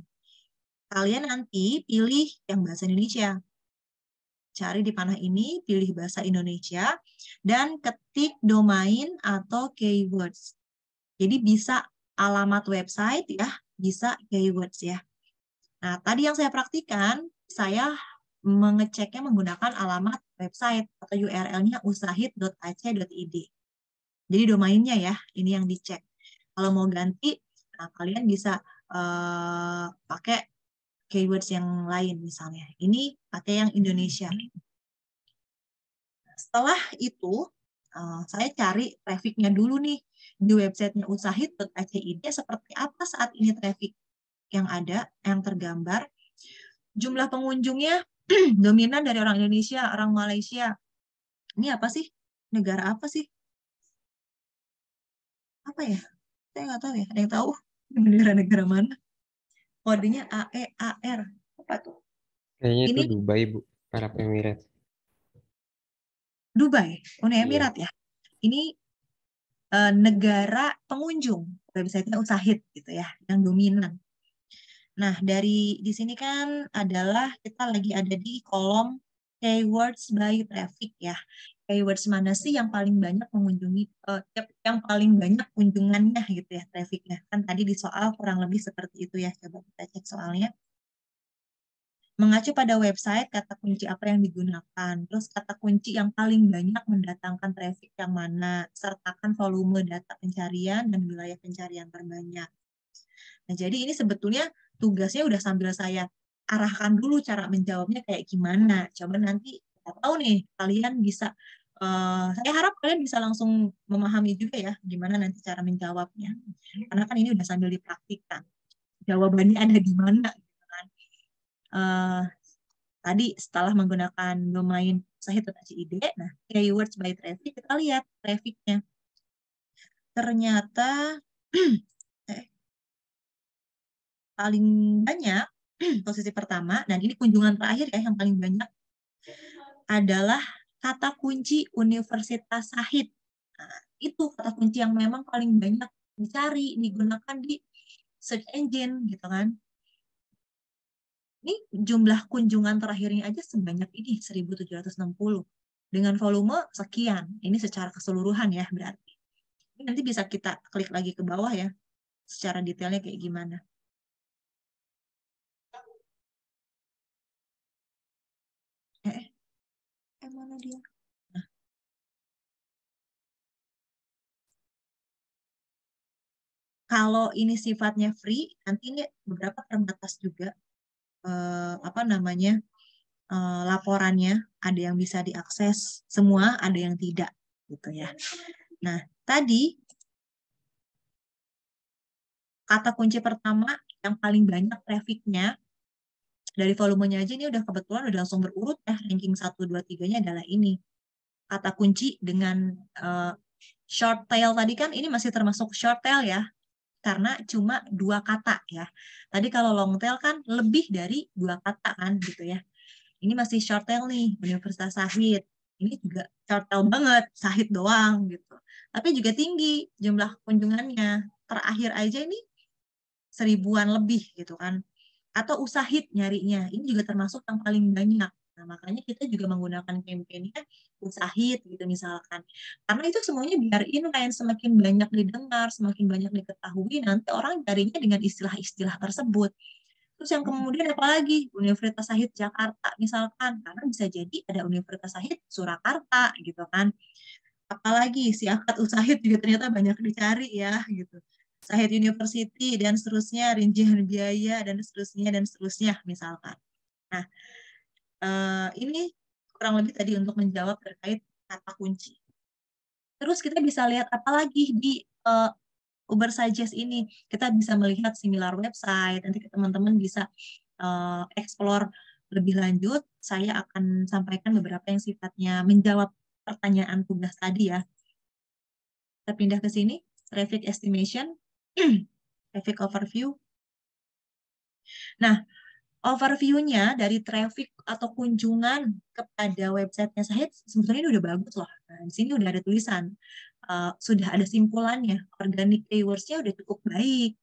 A: Kalian nanti pilih yang bahasa Indonesia. Cari di panah ini, pilih bahasa Indonesia, dan ketik domain atau keywords. Jadi bisa alamat website ya, bisa keywords ya. Nah, tadi yang saya praktikan, saya mengeceknya menggunakan alamat website atau URL-nya usahid.ac.id. Jadi domainnya ya, ini yang dicek. Kalau mau ganti, nah kalian bisa pakai keywords yang lain misalnya. Ini pakai yang Indonesia. Setelah itu, saya cari trafficnya dulu nih di websitenya utsahit.ac.id seperti apa saat ini traffic yang ada, yang tergambar. Jumlah pengunjungnya dominan dari orang Indonesia, orang Malaysia. Ini apa sih? Negara apa sih? Apa ya? Saya nggak tahu ya. Ada yang tahu? Negara-negara mana? Kodenya AEAR. Apa tuh?
B: Kayaknya itu
A: Ini
B: Dubai, Bu. Arab Emirates.
A: Dubai, Uni
B: Iya.
A: Emirat ya. Ini negara pengunjung, websitenya Utsahit gitu ya, yang dominan. Nah, di sini kan adalah kita lagi ada di kolom keywords by traffic ya. Keywords mana sih yang paling banyak mengunjungi, yang paling banyak kunjungannya gitu ya, trafficnya. Kan tadi di soal kurang lebih seperti itu ya. Coba kita cek soalnya. Mengacu pada website, kata kunci apa yang digunakan, terus kata kunci yang paling banyak mendatangkan traffic yang mana, sertakan volume data pencarian dan wilayah pencarian terbanyak. Nah, jadi ini sebetulnya tugasnya udah sambil saya arahkan dulu cara menjawabnya kayak gimana. Coba nanti kita tahu nih, kalian bisa, saya harap kalian bisa langsung memahami juga ya, gimana nanti cara menjawabnya. Karena kan ini udah sambil dipraktikkan. Jawabannya ada di mana, gitu kan. Eh, Tadi setelah menggunakan domain sahih.ac.id, nah keywords by traffic, kita lihat trafficnya. Ternyata paling banyak posisi pertama, dan ini kunjungan terakhir ya yang paling banyak adalah kata kunci Universitas Sahid. Nah, itu kata kunci yang memang paling banyak dicari, digunakan di search engine gitu kan. Ini jumlah kunjungan terakhirnya aja sebanyak ini 1.760 dengan volume sekian. Ini secara keseluruhan ya berarti. Ini nanti bisa kita klik lagi ke bawah ya, secara detailnya kayak gimana. Mana dia? Nah, kalau ini sifatnya free, nanti ini beberapa terbatas juga apa namanya laporannya. Ada yang bisa diakses semua, ada yang tidak, gitu ya. Nah, tadi kata kunci pertama yang paling banyak trafficnya dari volumenya aja ini udah kebetulan udah langsung berurut ya, ranking 1, 2, 3-nya adalah ini. Kata kunci dengan short tail tadi kan ini masih termasuk short tail ya, karena cuma 2 kata ya. Tadi kalau long tail kan lebih dari 2 kata kan gitu ya. Ini masih short tail nih, Universitas Sahid. Ini juga short tail banget, Sahid doang gitu. Tapi juga tinggi jumlah kunjungannya. Terakhir aja ini 1.000-an lebih gitu kan. Atau Usahid nyarinya, ini juga termasuk yang paling banyak. Nah, makanya kita juga menggunakan campaign-nya Usahid gitu misalkan. Karena itu semuanya biar inline, semakin banyak didengar, semakin banyak diketahui, nanti orang carinya dengan istilah-istilah tersebut. Terus yang kemudian apalagi Universitas Sahid Jakarta misalkan, karena bisa jadi ada Universitas Sahid Surakarta gitu kan. Apalagi si akad Sahid juga ternyata banyak dicari ya gitu. Sahid University dan seterusnya, rincian biaya dan seterusnya misalkan. Nah, ini kurang lebih tadi untuk menjawab terkait kata kunci. Terus kita bisa lihat apa lagi di Uber Suggest ini. Kita bisa melihat similar website, nanti teman-teman bisa explore lebih lanjut. Saya akan sampaikan beberapa yang sifatnya menjawab pertanyaan tugas tadi ya. Kita pindah ke sini, traffic estimation, traffic overview. Nah, overview-nya dari traffic atau kunjungan kepada websitenya saya sebetulnya ini udah bagus loh. Nah, di sini udah ada tulisan, sudah ada simpulannya, organic keywords-nya udah cukup baik,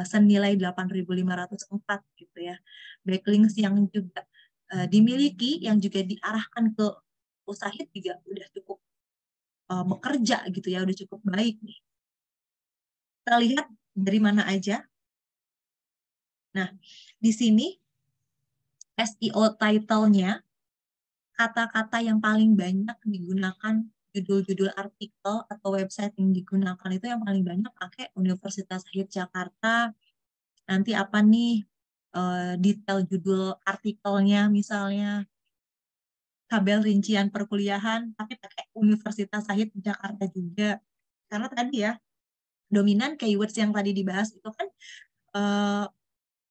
A: senilai 8.504 gitu ya. Backlinks yang juga dimiliki, yang juga diarahkan ke usaha juga udah cukup bekerja gitu ya, udah cukup baik nih. Kita lihat dari mana aja. Nah, di sini SEO title-nya, kata-kata yang paling banyak digunakan, judul-judul artikel atau website yang digunakan itu yang paling banyak pakai Universitas Sahid Jakarta. Nanti apa nih? detail judul artikelnya misalnya, tabel rincian perkuliahan, tapi pakai Universitas Sahid Jakarta juga. Karena tadi ya, dominan keywords yang tadi dibahas itu kan eh,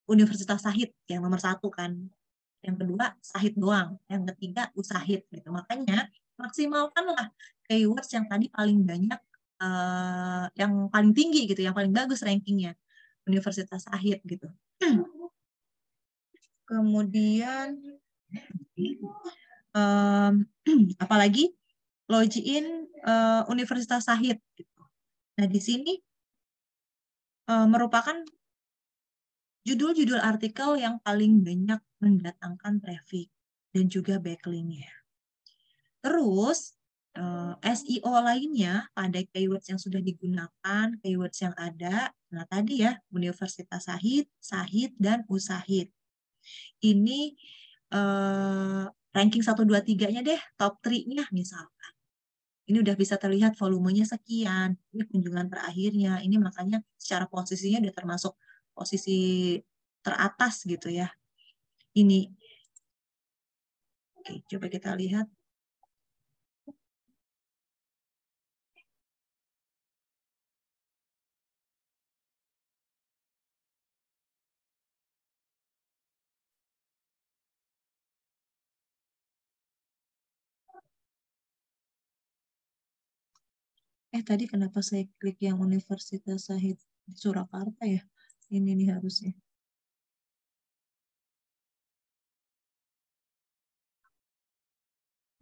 A: Universitas Sahid yang nomor satu kan. Yang kedua Sahid doang, yang ketiga Usahid gitu. Makanya maksimalkanlah keywords yang tadi paling banyak, yang paling tinggi gitu, yang paling bagus rankingnya Universitas Sahid gitu. Kemudian apalagi login Universitas Sahid gitu. Nah di sini merupakan judul-judul artikel yang paling banyak mendatangkan traffic dan juga backlink-nya. Terus SEO lainnya pada keywords yang sudah digunakan, keywords yang ada, nah tadi ya Universitas Sahid, Sahid, dan Usahid. Ini ranking 1, 2, 3-nya deh, top 3-nya misalkan. Ini udah bisa terlihat volumenya sekian, ini kunjungan terakhirnya, ini makanya secara posisinya udah termasuk posisi teratas gitu ya. Ini. Oke, coba kita lihat. Tadi kenapa saya klik yang Universitas Sahid Surakarta ya? Ini nih harusnya.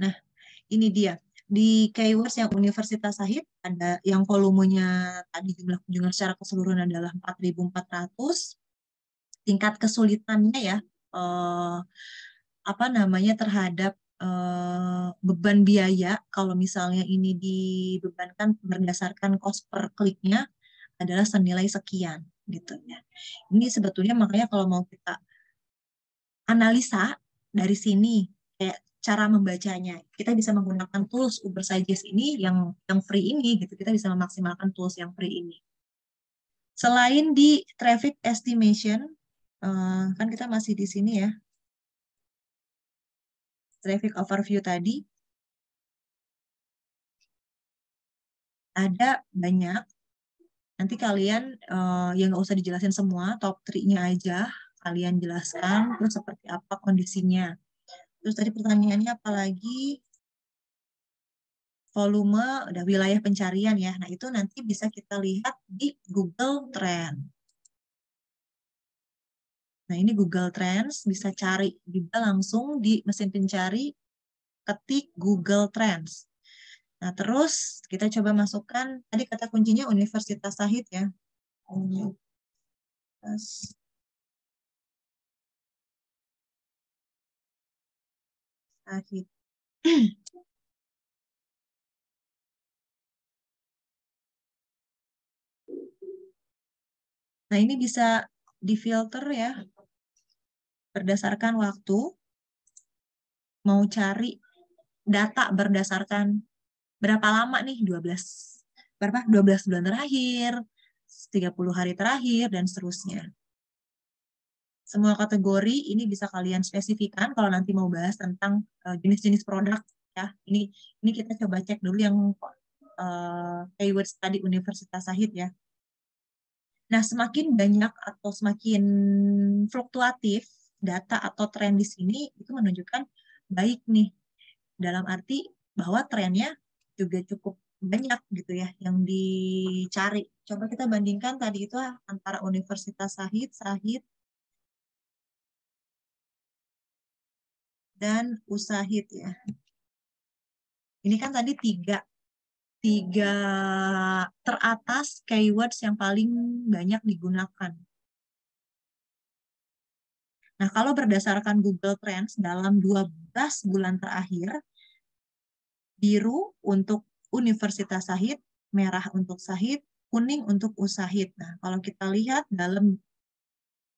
A: Nah, ini dia. Di keywords yang Universitas Sahid, ada yang volumenya tadi jumlah kunjungan secara keseluruhan adalah 4.400. Tingkat kesulitannya ya, apa namanya, terhadap beban biaya, kalau misalnya ini dibebankan berdasarkan cost per kliknya, adalah senilai sekian gitu ya. Ini sebetulnya makanya kalau mau kita analisa dari sini kayak cara membacanya, kita bisa menggunakan tools Uber Suggest ini yang free ini gitu. Kita bisa memaksimalkan tools yang free ini. Selain di traffic estimation, kan kita masih di sini ya. Traffic overview tadi ada banyak. Nanti kalian yang nggak usah dijelasin semua, top 3-nya aja kalian jelaskan, terus seperti apa kondisinya. Terus tadi pertanyaannya apalagi, volume, udah wilayah pencarian ya. Nah itu nanti bisa kita lihat di Google Trend. Nah ini Google Trends, bisa cari juga langsung di mesin pencari, ketik Google Trends. Nah terus kita coba masukkan, tadi kata kuncinya Universitas Sahid ya. Universitas Sahid. Nah, ini bisa difilter ya, berdasarkan waktu, mau cari data berdasarkan berapa lama nih, 12 bulan terakhir, 30 hari terakhir, dan seterusnya. Semua kategori ini bisa kalian spesifikan kalau nanti mau bahas tentang jenis-jenis produk ya. Ini kita coba cek dulu yang keywords tadi Universitas Sahid ya. Nah, semakin banyak atau semakin fluktuatif data atau tren di sini, itu menunjukkan baik nih. Dalam arti bahwa trennya juga cukup banyak gitu ya yang dicari. Coba kita bandingkan tadi itu antara Universitas Sahid, dan Usahid ya. Ini kan tadi tiga teratas keywords yang paling banyak digunakan. Nah, kalau berdasarkan Google Trends dalam 12 bulan terakhir, biru untuk Universitas Sahid, merah untuk Sahid, kuning untuk Usahid. Nah, kalau kita lihat dalam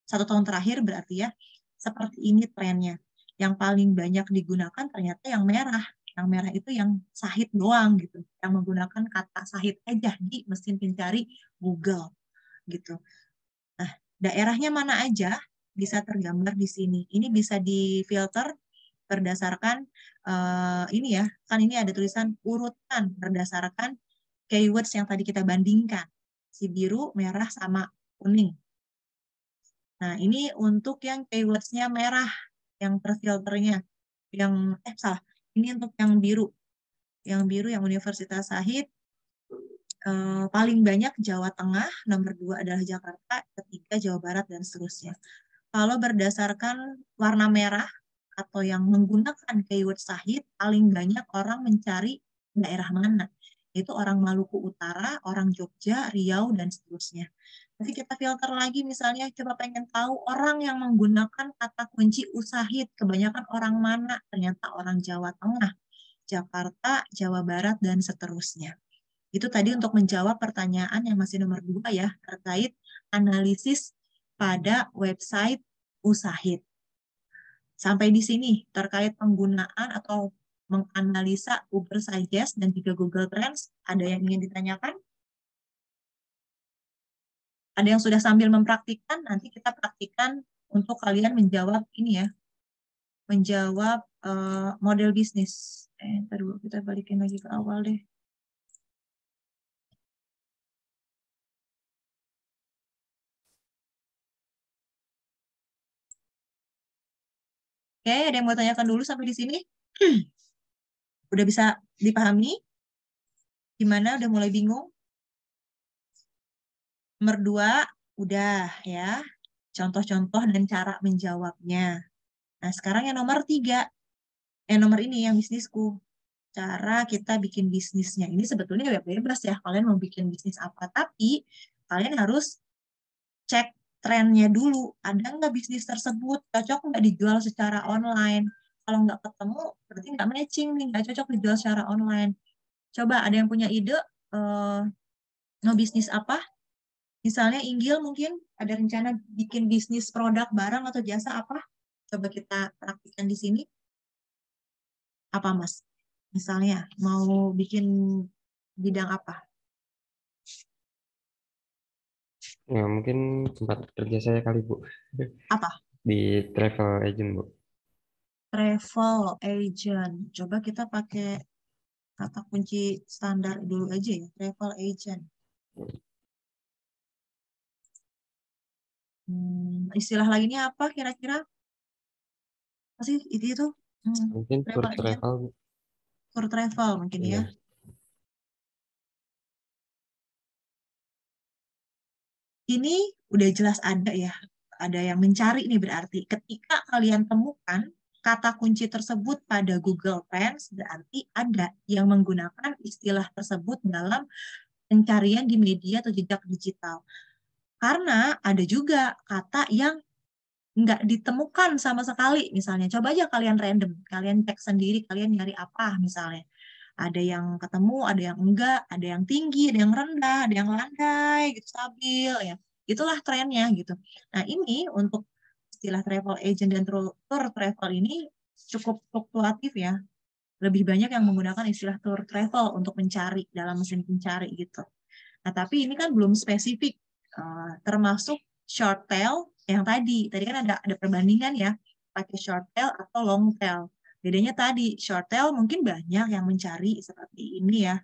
A: 1 tahun terakhir berarti ya, seperti ini trennya. Yang paling banyak digunakan ternyata yang merah. Yang merah itu yang Sahid doang gitu, yang menggunakan kata Sahid aja di mesin pencari Google gitu. Nah, daerahnya mana aja? bisa tergambar di sini. Ini bisa difilter berdasarkan ini ya, kan ini ada tulisan urutan berdasarkan keywords yang tadi kita bandingkan. Si biru, merah, sama kuning. Nah, ini untuk yang keywords-nya merah, yang terfilternya. Salah. Ini untuk yang biru. Yang biru, yang Universitas Shahid, paling banyak Jawa Tengah, nomor 2 adalah Jakarta, ketiga Jawa Barat, dan seterusnya. Kalau berdasarkan warna merah, atau yang menggunakan keyword Shahid, paling banyak orang mencari daerah mana. Itu orang Maluku Utara, orang Jogja, Riau, dan seterusnya. Nanti kita filter lagi, misalnya coba pengen tahu orang yang menggunakan kata kunci Usahid, kebanyakan orang mana? Ternyata orang Jawa Tengah, Jakarta, Jawa Barat, dan seterusnya. Itu tadi untuk menjawab pertanyaan yang masih nomor 2 ya, terkait analisis pada website Usahid. Sampai di sini terkait penggunaan atau menganalisa Uber Suggest dan juga Google Trends, ada yang ingin ditanyakan? Ada yang sudah sambil mempraktikkan, nanti kita praktikkan untuk kalian menjawab ini ya, menjawab model bisnis. Ntar dulu kita balikin lagi ke awal deh. Oke, ada yang mau tanyakan dulu sampai di sini? Udah bisa dipahami? Gimana? Udah mulai bingung? Nomor 2, udah ya. Contoh-contoh dan cara menjawabnya. Nah, sekarang yang nomor 3. Nomor ini yang bisnisku. Cara kita bikin bisnisnya. Ini sebetulnya bebas ya, kalian mau bikin bisnis apa. Tapi kalian harus cek trennya dulu. Ada nggak bisnis tersebut? Cocok nggak dijual secara online? Kalau nggak ketemu, berarti nggak matching nih, nggak cocok dijual secara online. Coba ada yang punya ide mau bisnis apa? Misalnya Inggil mungkin ada rencana bikin bisnis produk barang atau jasa apa? Coba kita praktikkan di sini. Apa Mas? Misalnya mau bikin bidang apa?
B: Ya, mungkin tempat kerja saya kali, Bu.
A: Apa?
B: Di travel agent, Bu.
A: Travel agent. Coba kita pakai kata kunci standar dulu aja ya, travel agent. Istilah lainnya apa kira-kira? Apa sih itu?
B: Mungkin tour
A: Travel agent,
B: travel, Bu.
A: tour travel mungkin ya.
B: Iya.
A: Ini udah jelas ada ya, ada yang mencari nih berarti. Ketika kalian temukan kata kunci tersebut pada Google Trends, berarti ada yang menggunakan istilah tersebut dalam pencarian di media atau jejak digital. Karena ada juga kata yang nggak ditemukan sama sekali, misalnya. Coba aja kalian random, kalian cek sendiri, kalian nyari apa misalnya. Ada yang ketemu, ada yang enggak, ada yang tinggi, ada yang rendah, ada yang landai, gitu, stabil, ya. Itulah trennya, gitu. Nah, ini untuk istilah travel agent dan tour travel ini cukup fluktuatif ya. Lebih banyak yang menggunakan istilah tour travel untuk mencari dalam mesin pencari, gitu. Nah, tapi ini kan belum spesifik, termasuk short tail yang tadi. Tadi kan ada perbandingan ya, pakai short tail atau long tail. Bedanya tadi, short tail mungkin banyak yang mencari seperti ini ya.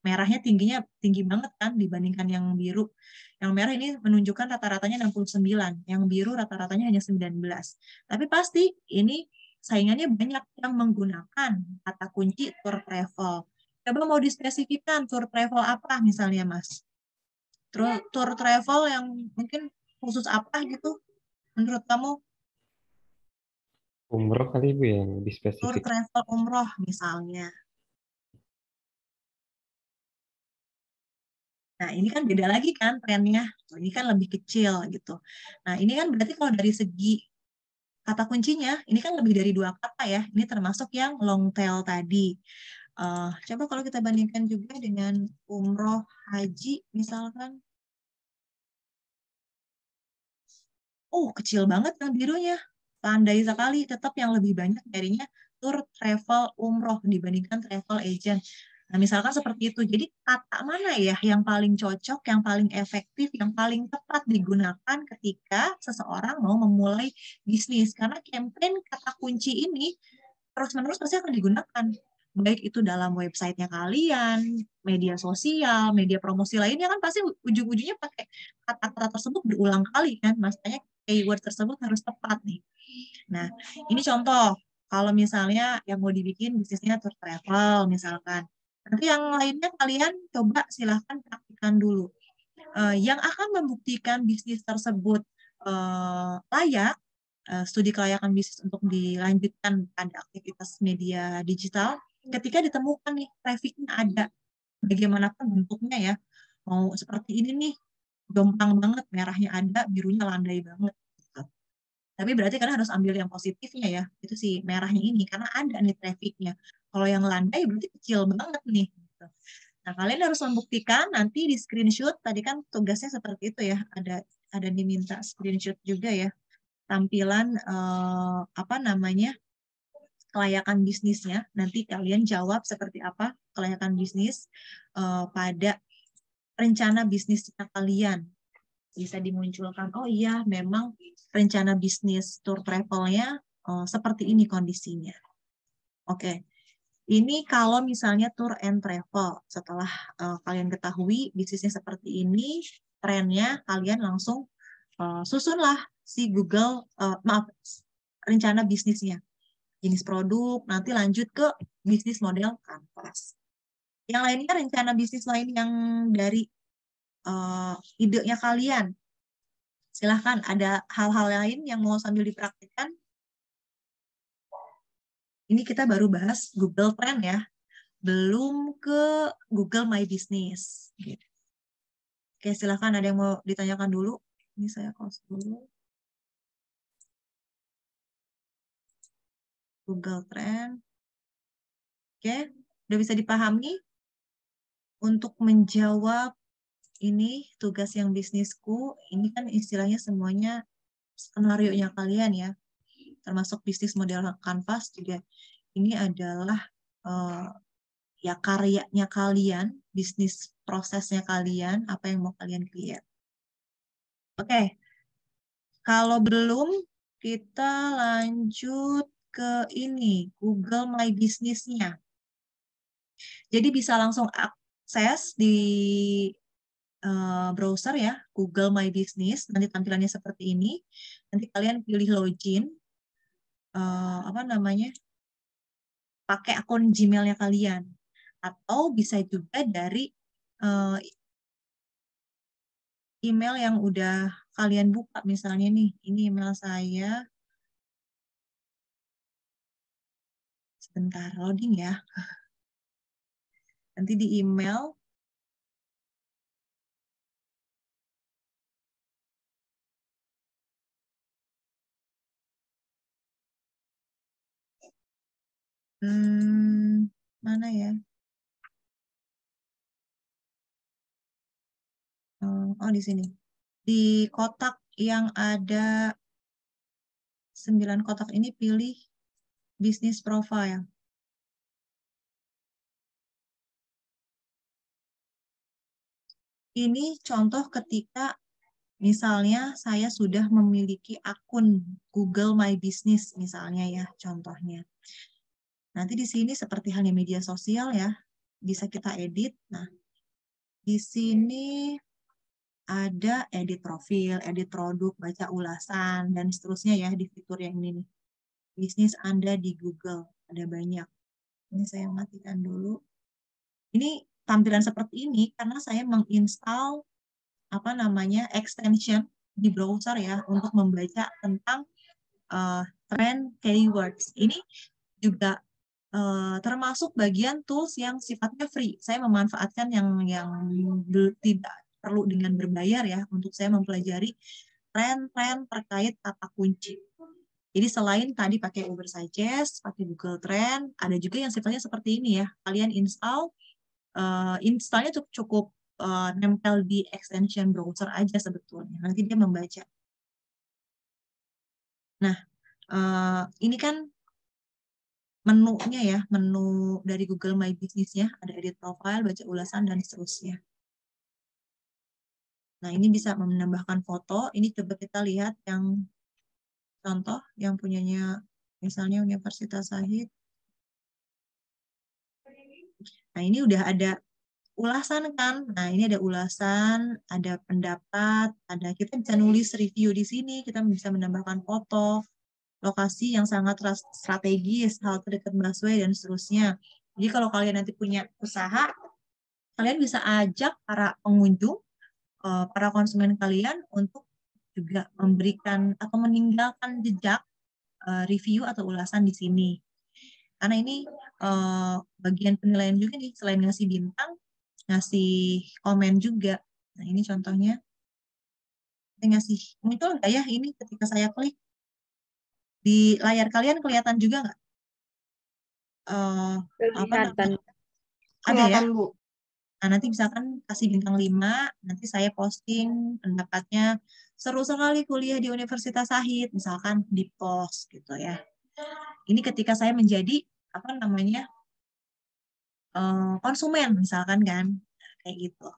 A: Merahnya tinggi banget kan dibandingkan yang biru. Yang merah ini menunjukkan rata-ratanya 69, yang biru rata-ratanya hanya 19. Tapi pasti ini saingannya banyak yang menggunakan kata kunci tour travel. Coba mau dispesifikkan tour travel apa misalnya, Mas? Tour travel yang mungkin khusus apa gitu menurut kamu?
B: Umroh kali, Bu, yang lebih
A: Tour
B: spesifik.
A: travel umroh misalnya. Nah, ini kan beda lagi kan trennya. Ini kan lebih kecil gitu. Nah, ini kan berarti kalau dari segi kata kuncinya, ini kan lebih dari 2 kata ya. Ini termasuk yang long tail tadi. Coba kalau kita bandingkan juga dengan umroh haji misalkan. Kecil banget yang birunya. Pandai sekali, tetap yang lebih banyak jadinya tour travel umroh dibandingkan travel agent. Nah, misalkan seperti itu. Jadi kata mana ya yang paling cocok, yang paling efektif, yang paling tepat digunakan ketika seseorang mau memulai bisnis. Karena campaign kata kunci ini terus-menerus pasti akan digunakan. Baik itu dalam websitenya kalian, media sosial, media promosi lainnya kan pasti ujung-ujungnya pakai kata-kata tersebut berulang kali kan. Makanya keyword tersebut harus tepat nih. Nah, ini contoh. Kalau misalnya yang mau dibikin bisnisnya tour travel misalkan. Nanti yang lainnya kalian coba silahkan praktikan dulu. Yang akan membuktikan bisnis tersebut layak, studi kelayakan bisnis untuk dilanjutkan pada aktivitas media digital, ketika ditemukan nih trafficnya ada, bagaimanapun bentuknya ya, mau seperti ini nih, jomplang banget, merahnya ada, birunya landai banget. Tapi berarti kalian harus ambil yang positifnya ya, itu si merahnya ini, karena ada nih trafficnya. Kalau yang landai berarti kecil banget nih. Gitu. Nah, kalian harus membuktikan nanti di screenshot, tadi kan tugasnya seperti itu ya, ada diminta screenshot juga ya, tampilan apa namanya, kelayakan bisnisnya. Nanti kalian jawab seperti apa kelayakan bisnis pada rencana bisnisnya kalian. Bisa dimunculkan, oh iya memang rencana bisnis tour travelnya seperti ini kondisinya. Oke, ini kalau misalnya tour and travel. Setelah kalian ketahui bisnisnya seperti ini, trennya kalian langsung susunlah si Google, maaf, rencana bisnisnya. Jenis produk, nanti lanjut ke bisnis model kanvas. Yang lainnya rencana bisnis lain yang dari idenya kalian. Silahkan, ada hal-hal lain yang mau sambil dipraktikkan. Ini kita baru bahas Google Trend ya, belum ke Google My Business. Oke, silahkan ada yang mau ditanyakan dulu. Ini saya close dulu. Google Trend. Oke, udah bisa dipahami? Untuk menjawab ini tugas yang bisnisku, ini kan istilahnya semuanya skenario-nya kalian ya, termasuk bisnis model kanvas juga. Ini adalah ya karyanya kalian, bisnis prosesnya kalian, apa yang mau kalian create. Oke, kalau belum kita lanjut ke ini, Google My Business-nya. Jadi bisa langsung akses di browser ya, Google My Business, nanti tampilannya seperti ini. Nanti kalian pilih login, apa namanya, pakai akun Gmail-nya kalian. Atau bisa juga dari email yang udah kalian buka. Misalnya nih, ini email saya. Sebentar, loading ya. Nanti di email. Mana ya? Oh, di sini. Di kotak yang ada 9 kotak ini pilih business profile. Ini contoh ketika misalnya saya sudah memiliki akun Google My Business misalnya ya contohnya. Nanti di sini seperti halnya media sosial ya, bisa kita edit. Nah, di sini ada edit profil, edit produk, baca ulasan, dan seterusnya ya di fitur yang ini nih. Bisnis Anda di Google, ada banyak. Ini saya matikan dulu. Ini tampilan seperti ini karena saya menginstal apa namanya extension di browser ya untuk membaca tentang trend keywords. Ini juga termasuk bagian tools yang sifatnya free. Saya memanfaatkan yang tidak perlu dengan berbayar ya untuk saya mempelajari tren-tren terkait kata kunci. Jadi selain tadi pakai Uber Suggest, pakai Google Trend, ada juga yang sifatnya seperti ini ya. Kalian installnya cukup nempel di extension browser aja sebetulnya. Nanti dia membaca. Nah, ini kan menunya ya, menu dari Google My Business-nya, ada edit profile, baca ulasan, dan seterusnya. Nah, ini bisa menambahkan foto. Ini coba kita lihat yang contoh yang punyanya misalnya Universitas Syahid. Nah, ini udah ada ulasan kan. Nah, ini ada ulasan, ada pendapat, ada kita bisa nulis review di sini, kita bisa menambahkan foto, lokasi yang sangat strategis, halte dekat busway dan seterusnya. Jadi kalau kalian nanti punya usaha, kalian bisa ajak para pengunjung, para konsumen kalian untuk juga memberikan atau meninggalkan jejak review atau ulasan di sini. Karena ini bagian penilaian juga nih, selain ngasih bintang, ngasih komen juga. Nah, ini contohnya. Saya ngasih, muncul nggak ya ini ketika saya klik? Di layar kalian kelihatan juga nggak? Apa
C: Kelihatan,
A: namanya? Ada ya?
C: kelihatan Bu.
A: Nah, nanti misalkan kasih bintang 5, nanti saya posting pendapatnya, seru sekali kuliah di Universitas Syahid, misalkan di post gitu ya. Ini ketika saya menjadi, apa namanya, konsumen misalkan kan, kayak gitu.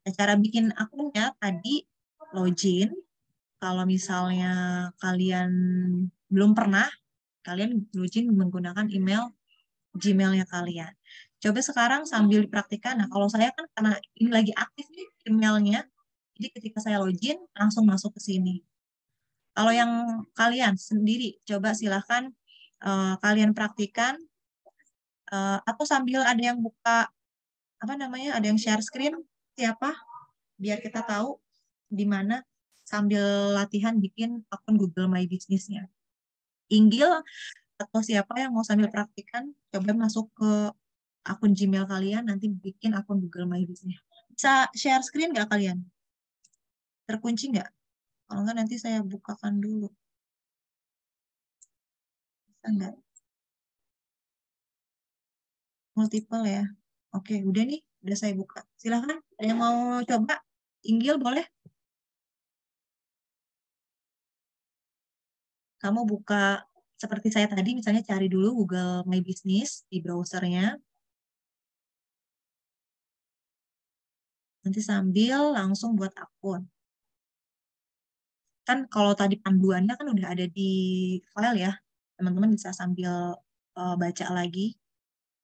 A: Nah, cara bikin akunnya tadi login. Kalau misalnya kalian belum pernah, kalian login menggunakan email Gmail-nya kalian. Coba sekarang sambil dipraktikkan. Nah, kalau saya kan karena ini lagi aktif nih emailnya, jadi ketika saya login langsung masuk ke sini. Kalau yang kalian sendiri, coba silahkan kalian praktikan atau sambil ada yang buka apa namanya, ada yang share screen siapa, biar kita tahu di mana sambil latihan bikin akun Google My Business-nya. Inggil atau siapa yang mau sambil praktikan, coba masuk ke akun Gmail kalian, nanti bikin akun Google My Business. Bisa share screen nggak kalian? Terkunci nggak? Kalau nggak nanti saya bukakan dulu. Bisa nggak? Multiple ya. Oke, udah nih. Udah saya buka. Silahkan. Ada yang mau coba? Inggil boleh? Kamu buka seperti saya tadi, misalnya cari dulu Google My Business di browsernya. Nanti sambil langsung buat akun. Kan kalau tadi panduannya kan udah ada di file ya. Teman-teman bisa sambil baca lagi.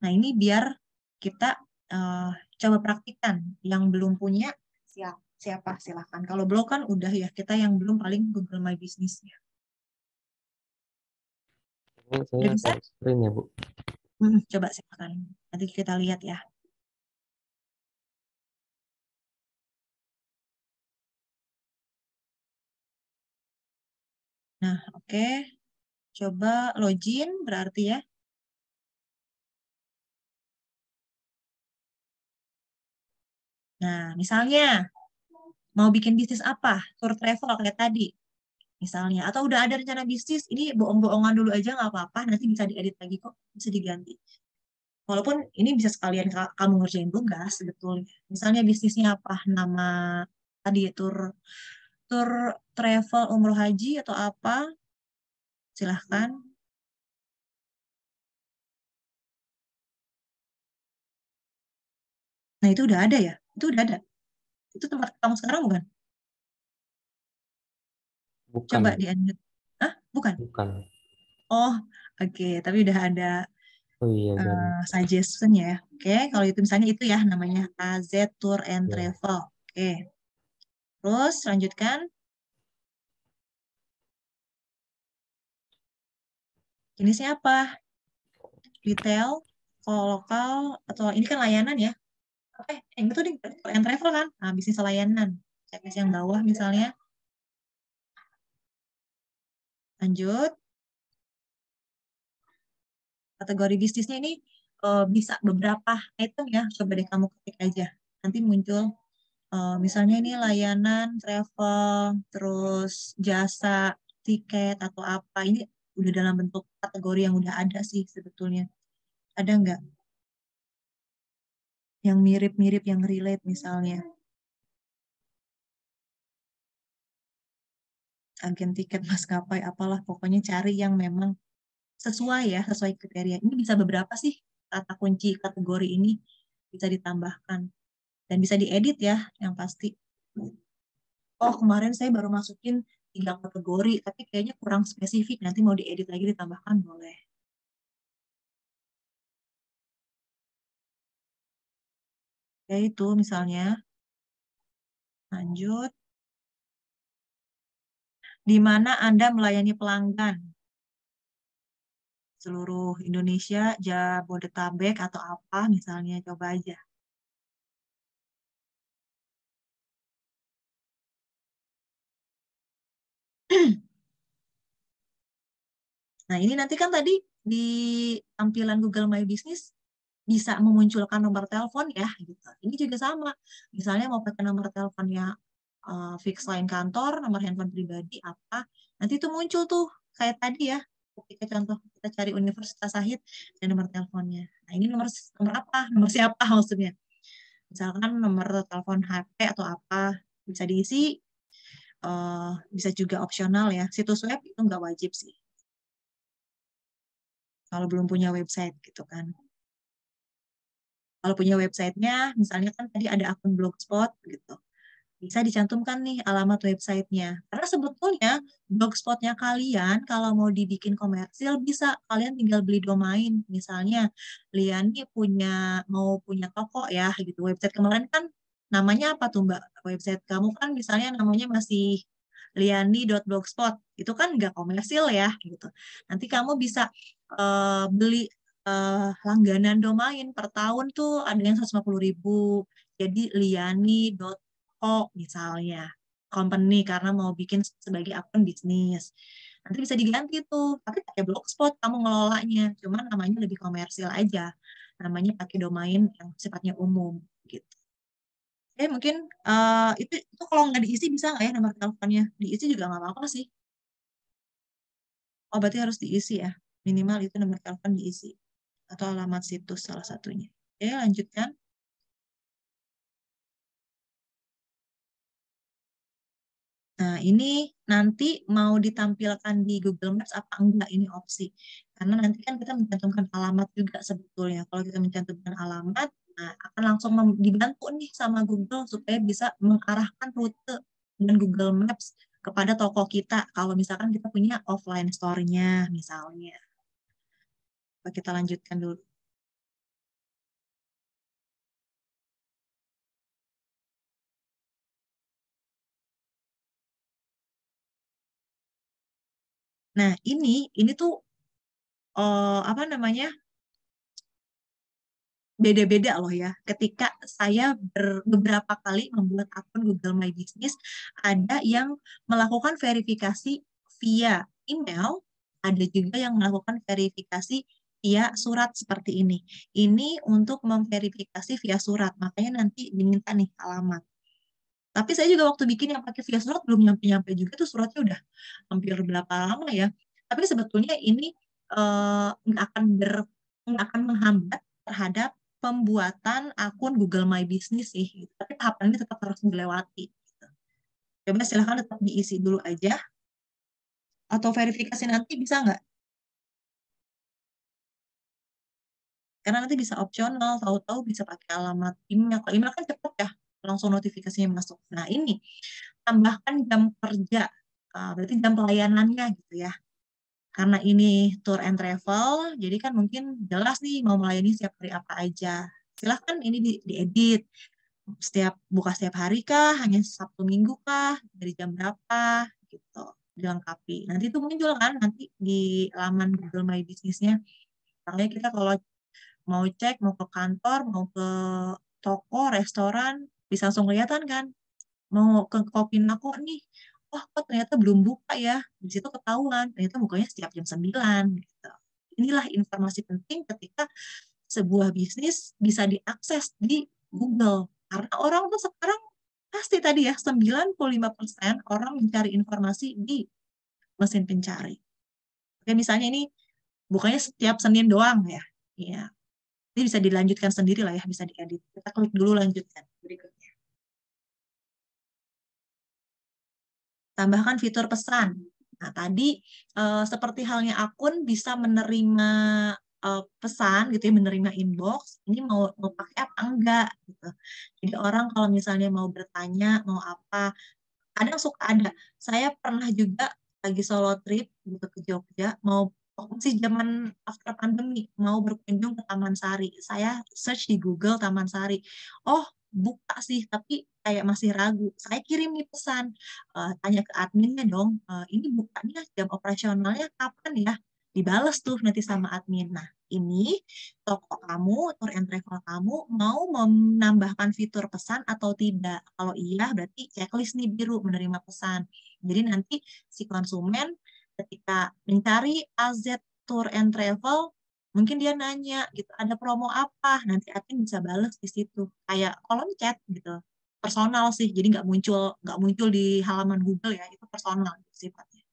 A: Nah, ini biar kita uh, coba praktikkan. Yang belum punya, siapa silahkan. Kalau belum kan udah ya, kita yang belum paling Google My Business-nya.
B: Ini saya
A: Udah bisa?
B: share screen ya, Bu.
A: Coba silahkan. Nanti kita lihat ya. Nah, oke. Coba login berarti ya. Nah, misalnya mau bikin bisnis apa? Tour travel kayak tadi. Misalnya. Atau udah ada rencana bisnis, ini bohong-bohongan dulu aja nggak apa-apa. Nanti bisa diedit lagi kok. Bisa diganti. Walaupun ini bisa sekalian kamu ngerjain tugas sebetulnya. Misalnya bisnisnya apa? Nama tadi tour tour travel umroh haji atau apa? Silahkan. Nah, itu udah ada ya? Itu udah ada. Itu tempat kamu sekarang bukan?
B: Bukan,
A: Coba
B: Bu.
A: di unmute. Hah? Bukan?
B: Bukan.
A: Oh, oke. Tapi udah ada
B: Oh iya, jangan.
A: suggestion ya. Oke, kalau itu misalnya itu ya namanya AZ Tour and
B: Ya.
A: Travel. Oke. Terus lanjutkan. Jenisnya apa? Retail, kalau lokal, atau ini kan layanan ya? Yang itu di Tour and Travel kan? Nah, bisnis layanan. Checklist yang bawah misalnya. Lanjut. Kategori bisnisnya ini bisa beberapa item ya. Coba deh kamu ketik aja. Nanti muncul misalnya ini layanan, travel, terus jasa, tiket, atau apa. Ini udah dalam bentuk kategori yang udah ada sih sebetulnya. Ada nggak yang mirip-mirip, yang relate misalnya? Agen tiket maskapai, apalah. Pokoknya cari yang memang sesuai ya, sesuai kriteria. Ini bisa beberapa sih kata kunci kategori ini bisa ditambahkan dan bisa diedit ya, yang pasti. Oh, kemarin saya baru masukin 3 kategori, tapi kayaknya kurang spesifik. Nanti mau diedit lagi, ditambahkan boleh. Ya itu misalnya, lanjut. Di mana Anda melayani pelanggan? Seluruh Indonesia, Jabodetabek, atau apa misalnya, coba aja. Nah, ini nanti kan tadi di tampilan Google My Business bisa memunculkan nomor telepon ya, gitu. Ini juga sama. Misalnya mau pakai nomor teleponnya fix line kantor, nomor handphone pribadi apa, nanti itu muncul tuh kayak tadi ya. Ketika contoh kita cari Universitas Sahid dan nomor teleponnya. Nah, ini nomor apa? Nomor siapa maksudnya? Misalkan nomor telepon HP atau apa bisa diisi, bisa juga opsional ya. Situs web itu nggak wajib sih kalau belum punya website gitu kan. Kalau punya websitenya, misalnya kan tadi ada akun Blogspot gitu, bisa dicantumkan nih alamat websitenya. Karena sebetulnya Blogspotnya kalian kalau mau dibikin komersil bisa kalian tinggal beli domain. Misalnya Liani mau punya toko ya gitu. Website kemarin kan namanya apa tuh Mbak? Website kamu kan misalnya namanya masih liani.blogspot. Itu kan nggak komersil ya gitu. Nanti kamu bisa beli langganan domain per tahun tuh ada yang 150.000. Jadi liani.co misalnya company karena mau bikin sebagai akun bisnis. Nanti bisa diganti tuh, tapi pakai Blogspot kamu ngelolanya, cuman namanya lebih komersil aja. Namanya pakai domain yang sifatnya umum gitu. Mungkin itu kalau nggak diisi bisa nggak ya nomor teleponnya? Diisi juga nggak apa-apa sih. Oh, berarti harus diisi ya. Minimal itu nomor telepon diisi. Atau alamat situs salah satunya. Oke, lanjutkan. Nah, ini nanti mau ditampilkan di Google Maps apa enggak ini opsi. Karena nanti kan kita mencantumkan alamat juga sebetulnya. Kalau kita mencantumkan alamat, nah akan langsung dibantu nih sama Google supaya bisa mengarahkan rute dan Google Maps kepada toko kita. Kalau misalkan kita punya offline store-nya misalnya. Coba kita lanjutkan dulu. Nah, ini tuh apa namanya? Beda-beda loh ya. Ketika saya beberapa kali membuat akun Google My Business, ada yang melakukan verifikasi via email, ada juga yang melakukan verifikasi via surat seperti ini. Ini untuk memverifikasi via surat, makanya nanti diminta nih alamat. Tapi saya juga waktu bikin yang pakai via surat belum nyampe-nyampe juga tuh suratnya udah hampir berapa lama ya. Tapi sebetulnya ini nggak akan nggak akan menghambat terhadap pembuatan akun Google My Business sih. Tapi tahapan ini tetap harus dilewati. Gitu. Coba silahkan tetap diisi dulu aja. Atau verifikasi nanti bisa nggak? Karena nanti bisa opsional, tahu-tahu bisa pakai alamat email. Kalau email kan cepat ya, langsung notifikasinya masuk. Nah ini, tambahkan jam kerja. Berarti jam pelayanannya gitu ya. Karena ini tour and travel, jadi kan mungkin jelas nih mau melayani setiap hari apa aja. Silahkan ini diedit. Buka setiap hari kah, hanya Sabtu Minggu kah, dari jam berapa, gitu. Dilengkapi. Nanti itu muncul kan nanti di laman Google My Business-nya. Makanya kita kalau mau cek, mau ke kantor, mau ke toko, restoran, bisa langsung kelihatan kan. Mau ke Kopinako nih, wah kok ternyata belum buka ya. Di situ ketahuan, ternyata bukanya setiap jam 9 gitu. Inilah informasi penting ketika sebuah bisnis bisa diakses di Google. Karena orang tuh sekarang pasti tadi ya 95% orang mencari informasi di mesin pencari. Oke, misalnya ini bukanya setiap Senin doang ya. Iya. Ini bisa dilanjutkan sendiri lah ya, bisa diedit. Kita klik dulu lanjutkan berikutnya. Tambahkan fitur pesan. Nah, tadi seperti halnya akun bisa menerima pesan gitu ya, menerima inbox, ini mau pakai apa enggak gitu. Jadi orang kalau misalnya mau bertanya, mau apa, kadang suka ada. Saya pernah juga lagi solo trip gitu ke Jogja, mau masih zaman after pandemi, mau berkunjung ke Taman Sari. Saya search di Google Taman Sari. Oh, buka sih, tapi kayak masih ragu. Saya kirim nih pesan, tanya ke adminnya dong, ini bukanya jam operasionalnya kapan ya? Dibales tuh nanti sama admin. Nah, ini toko kamu, tour and travel kamu mau menambahkan fitur pesan atau tidak? Kalau iya, berarti checklist nih biru menerima pesan. Jadi nanti si konsumen ketika mencari AZ Tour and Travel, mungkin dia nanya gitu, ada promo apa? Nanti admin bisa balas di situ. Kayak kolom chat gitu. Personal sih, jadi nggak muncul di halaman Google ya, itu personal sifatnya.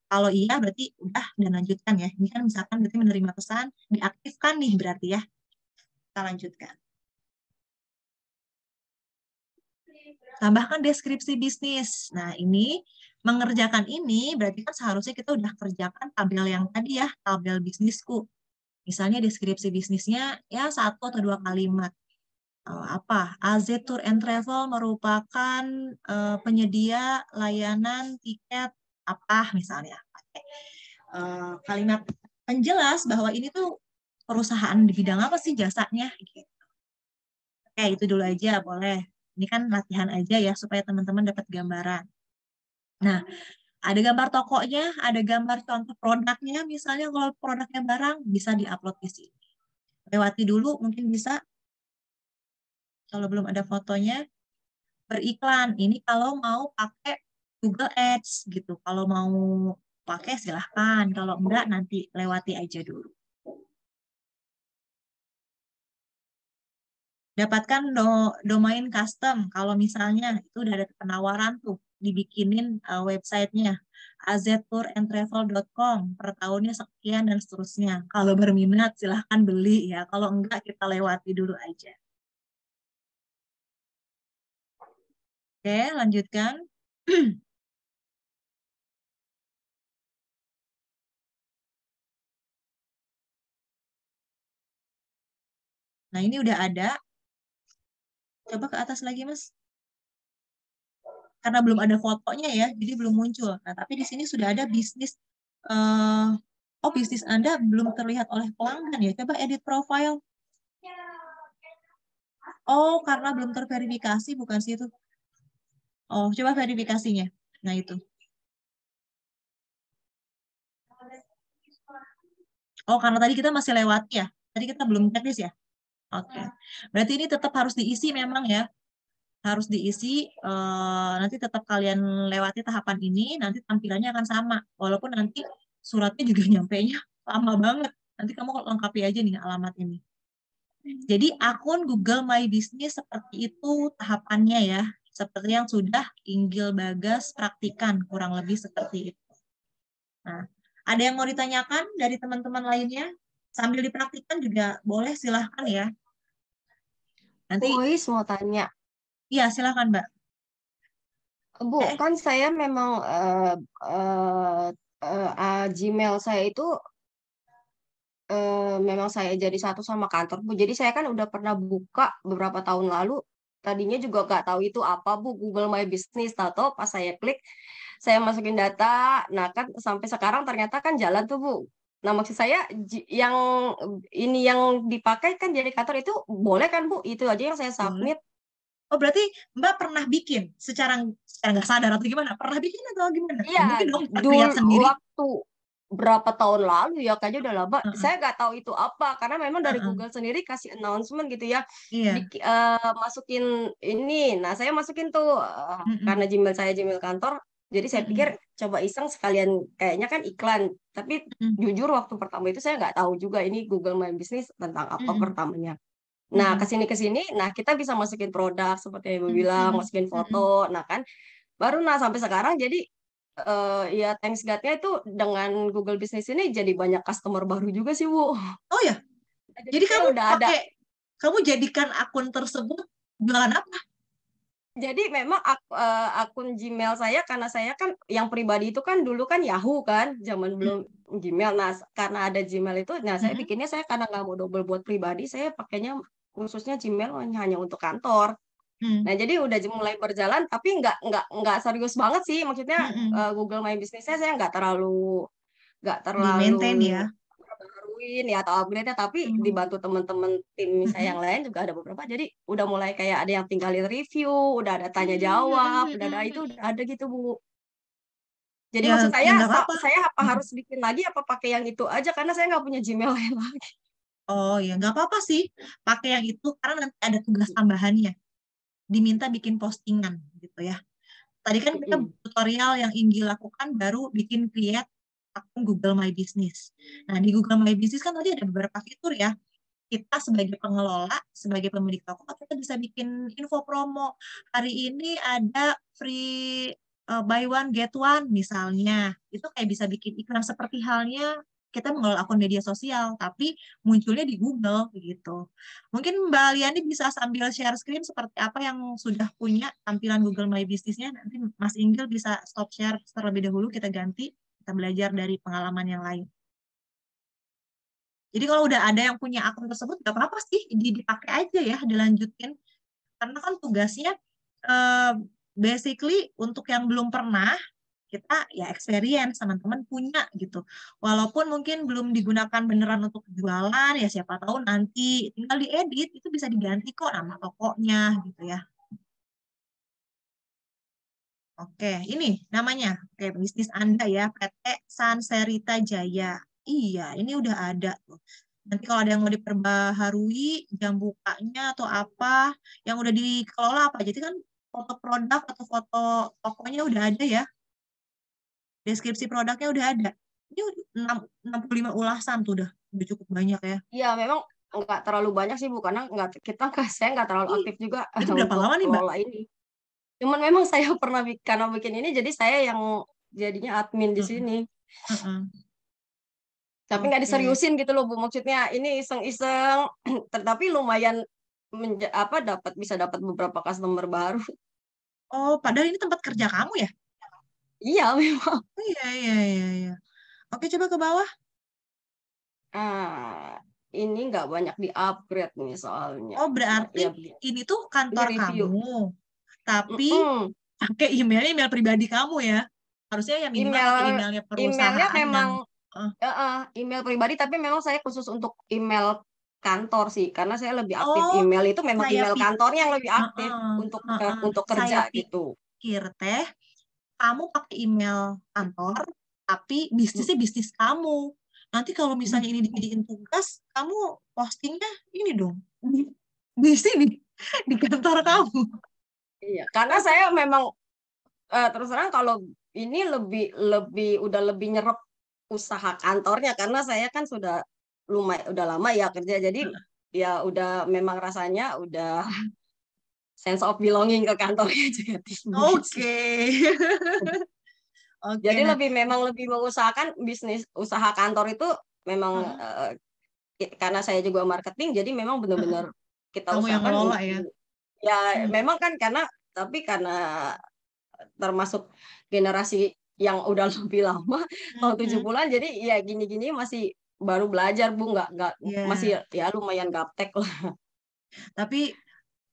A: Kalau iya berarti udah dan lanjutkan ya. Ini kan misalkan berarti menerima pesan, diaktifkan nih berarti ya. Kita lanjutkan. Tambahkan deskripsi bisnis. Nah, ini mengerjakan ini berarti kan seharusnya kita udah kerjakan tabel yang tadi ya, tabel bisnisku. Misalnya deskripsi bisnisnya ya 1 atau 2 kalimat. Apa? AZ Tour and Travel merupakan penyedia layanan tiket apa misalnya. Pakai kalimat penjelas bahwa ini tuh perusahaan di bidang apa sih jasanya. Gitu. Oke, itu dulu aja boleh. Ini kan latihan aja ya supaya teman-teman dapat gambaran. Nah, ada gambar tokonya, ada gambar contoh produknya. Misalnya kalau produknya barang bisa diupload di sini. Lewati dulu mungkin bisa kalau belum ada fotonya beriklan. Ini kalau mau pakai Google Ads gitu. Kalau mau pakai silahkan. Kalau enggak nanti lewati aja dulu. Dapatkan domain custom. Kalau misalnya itu udah ada penawaran tuh, dibikinin websitenya aztourandtravel.com per tahunnya sekian dan seterusnya. Kalau berminat silahkan beli ya. Kalau enggak kita lewati dulu aja. Oke, lanjutkan. Nah, ini udah ada. Coba ke atas lagi, Mas. Karena belum ada fotonya ya, jadi belum muncul. Nah, tapi di sini sudah ada bisnis. eh oh, bisnis Anda belum terlihat oleh pelanggan ya. Coba edit profile. Oh, karena belum terverifikasi, bukan sih itu. Oh, coba verifikasinya. Nah, itu. Oh, karena tadi kita masih lewat ya. Tadi kita belum teknis ya. Oke. Berarti ini tetap harus diisi memang ya. Harus diisi. Nanti tetap kalian lewati tahapan ini, nanti tampilannya akan sama. Walaupun nanti suratnya juga nyampainya lama banget. Nanti kamu lengkapi aja nih alamat ini. Jadi akun Google My Business seperti itu tahapannya ya. Seperti yang sudah Inggil Bagas praktikan, kurang lebih seperti itu. Nah, ada yang mau ditanyakan dari teman-teman lainnya? Sambil dipraktikkan juga boleh, silahkan ya. Nanti,
C: Boys mau tanya,
A: iya silahkan Mbak.
C: Bu, kan saya memang Gmail saya itu memang saya jadi satu sama kantor, Bu. Jadi saya kan udah pernah buka beberapa tahun lalu. Tadinya juga nggak tahu itu apa, Bu, Google My Business. Tahu pas saya klik, saya masukin data. Nah kan sampai sekarang ternyata kan jalan tuh, Bu. Nah maksud saya yang ini yang dipakai kan jadi kantor itu boleh kan, Bu? Itu aja yang saya
A: Boleh.
C: submit.
A: Oh berarti Mbak pernah bikin secara nggak sadar atau gimana? Pernah bikin atau gimana? Ya
C: Iya,
A: mungkin dong lihat
C: dulu
A: sendiri.
C: waktu berapa tahun lalu ya kayaknya udah lama.
A: Uh-uh.
C: Saya nggak tahu itu apa karena memang dari
A: Uh-uh.
C: Google sendiri kasih announcement gitu ya,
A: Iya.
C: masukin ini. Nah saya masukin tuh karena
A: Mm-mm.
C: Gmail saya Gmail kantor, jadi saya pikir
A: Mm-mm.
C: coba iseng sekalian kayaknya kan iklan. Tapi
A: Mm-mm.
C: jujur waktu pertama itu saya nggak tahu juga ini Google My Business tentang apa
A: Mm-mm.
C: pertamanya. Nah
A: Mm-mm.
C: kesini, nah kita bisa masukin produk seperti yang Ibu bilang,
A: Mm-mm.
C: masukin foto.
A: Mm-mm.
C: Nah kan baru nah sampai sekarang jadi ya thanks God-nya itu dengan Google Business ini jadi banyak customer baru juga sih, Bu.
A: Oh ya,
C: Jadi
A: jadi
C: saya
A: kamu
C: udah ada
A: pakai, kamu jadikan akun tersebut jualan apa?
C: Jadi memang akun Gmail saya, karena saya kan yang pribadi itu kan dulu kan Yahoo kan, zaman belum Gmail. Nah, karena ada Gmail itu, nah saya
A: Mm-mm.
C: bikinnya, saya karena nggak mau double buat pribadi, saya pakainya khususnya Gmail hanya untuk kantor.
A: Mm.
C: Nah, jadi udah mulai berjalan, tapi nggak serius banget sih. Maksudnya
A: Mm-mm.
C: Google My Business-nya saya nggak
A: Di
C: terlalu
A: maintain ya.
C: baruin ya atau upgrade-nya, tapi
A: Mm.
C: dibantu teman-teman tim saya yang
A: Mm-mm.
C: lain juga ada beberapa. Jadi udah mulai kayak ada yang tinggalin review, udah ada tanya jawab, udah ada itu,
A: Mm-mm.
C: udah ada gitu, Bu. Jadi
A: Ya,
C: maksud
A: ya
C: saya,
A: nggak apa-apa.
C: saya apa
A: Mm.
C: harus bikin lagi, apa pakai yang itu aja, karena saya nggak punya Gmail lain lagi.
A: Oh ya nggak apa-apa sih pakai yang itu karena nanti ada tugas tambahannya. Diminta bikin postingan gitu ya. Tadi kan kita
C: Mm-mm.
A: tutorial yang Inggi lakukan baru bikin create akun Google My Business. Nah, di Google My Business kan tadi ada beberapa fitur ya. Kita sebagai pengelola, sebagai pemilik toko, kita bisa bikin info promo. Hari ini ada free buy one get one misalnya. Itu kayak bisa bikin iklan seperti halnya kita mengelola akun media sosial, tapi munculnya di Google gitu. Mungkin Mbak Liani bisa sambil share screen seperti apa yang sudah punya tampilan Google My Business-nya. Nanti Mas Inggil bisa stop share terlebih dahulu, kita ganti, kita belajar dari pengalaman yang lain. Jadi kalau udah ada yang punya akun tersebut, nggak apa-apa sih, dipakai aja ya, dilanjutin. Karena kan tugasnya eh, basically untuk yang belum pernah, kita ya experience, teman-teman punya gitu. Walaupun mungkin belum digunakan beneran untuk jualan, ya siapa tahu nanti tinggal diedit, itu bisa diganti kok nama tokonya gitu ya. Oke, ini namanya. Oke, bisnis Anda ya, PT Sanserita Jaya. Iya, ini udah ada tuh. Nanti kalau ada yang mau diperbaharui, jam bukanya atau apa, yang udah dikelola apa. Jadi kan foto produk atau foto tokonya udah ada ya, deskripsi produknya udah ada. Ini 65 ulasan tuh udah cukup banyak ya.
C: Iya, memang nggak terlalu banyak sih, Bu, karena saya nggak terlalu
A: Ih,
C: aktif juga
A: itu berapa
C: untuk
A: lama nih, Mbak?
C: kelola ini. Cuman memang saya pernah karena bikin ini, jadi saya yang jadinya admin di
A: Mm-mm.
C: sini.
A: Mm-mm.
C: Tapi nggak
A: Oke.
C: diseriusin gitu loh, Bu. Maksudnya ini iseng-iseng, tetapi lumayan bisa dapat beberapa customer baru.
A: Oh, padahal ini tempat kerja kamu ya?
C: Iya, memang.
A: Oh, iya, iya, iya, iya. Oke, coba ke bawah.
C: Ah, ini nggak banyak di-upgrade nih soalnya.
A: Oh,
C: Nah,
A: berarti
C: ya
A: ini tuh
C: ini
A: kantor
C: review.
A: kamu, tapi
C: Mm-mm.
A: pakai emailnya email pribadi kamu ya. Harusnya ya minimal pakai
C: Email
A: emailnya
C: emailnya
A: perusahaan dan
C: memang
A: eh,
C: email pribadi, tapi memang saya khusus untuk email kantor sih, karena saya lebih aktif
A: oh,
C: email itu, memang
A: saya
C: email
A: pikir,
C: kantornya yang lebih aktif untuk
A: saya
C: kerja gitu.
A: pikir teh kamu pakai email kantor, tapi bisnisnya bisnis kamu. Nanti kalau misalnya ini dijadiin tugas, kamu postingnya ini dong di sini di kantor kamu.
C: Iya, karena saya memang terus terang kalau ini lebih lebih udah lebih nyerap usaha kantornya, karena saya kan udah lama ya kerja, jadi ya udah memang rasanya udah sense of belonging ke kantornya juga tinggi sih.
A: Oke. Oke,
C: Jadi
A: nah
C: memang lebih mengusahakan bisnis usaha kantor itu memang karena saya juga marketing, jadi memang benar-benar kita
A: kamu yang
C: usahakan
A: ngelola
C: untuk
A: ya.
C: ya
A: Hmm,
C: memang kan karena termasuk generasi yang udah lebih lama,
A: hmm,
C: tahun
A: hmm.
C: 70-an, jadi ya gini-gini masih baru belajar, Bu, nggak
A: Ya,
C: masih ya lumayan gaptek lah.
A: tapi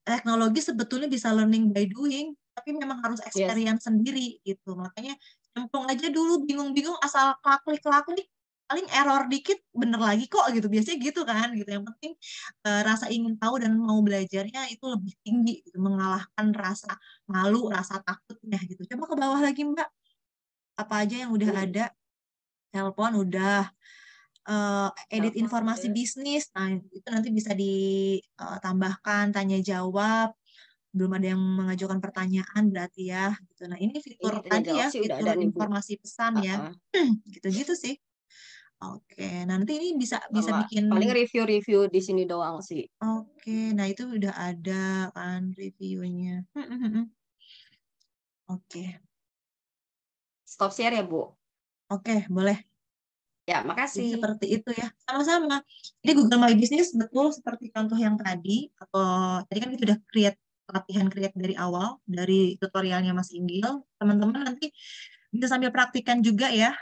A: teknologi sebetulnya bisa learning by doing, tapi memang harus
C: Yes.
A: experience sendiri gitu. Makanya cemplung aja dulu, bingung-bingung asal klik-klik, paling error dikit bener lagi kok gitu. Biasanya gitu kan gitu. Yang penting rasa ingin tahu dan mau belajarnya itu lebih tinggi gitu, mengalahkan rasa malu, rasa takutnya gitu. Coba ke bawah lagi Mbak, apa aja yang udah
C: Hmm.
A: ada? Telepon udah, edit
C: Telepon
A: informasi
C: udah.
A: bisnis. Nah, itu nanti bisa ditambahkan tanya jawab. Belum ada yang mengajukan pertanyaan berarti ya. Gitu. Nah, ini fitur
C: Ini tanya
A: tadi
C: jawab
A: ya,
C: sih udah
A: fitur
C: ada nih, Bu.
A: informasi pesan ya.
C: Uh-uh.
A: Gitu-gitu sih. Oke, nanti ini bisa bisa
C: Sama
A: bikin.
C: paling review-review di sini doang sih.
A: Oke, nah itu udah ada kan reviewnya. Oke,
C: Stop share ya, Bu.
A: oke, boleh.
C: Ya,
A: Jadi
C: makasih.
A: seperti itu ya, sama-sama. Jadi Google My Business betul seperti contoh yang tadi, atau tadi kan kita udah create latihan create dari awal, dari tutorialnya Mas Inggil. Teman-teman nanti bisa sambil praktikan juga ya.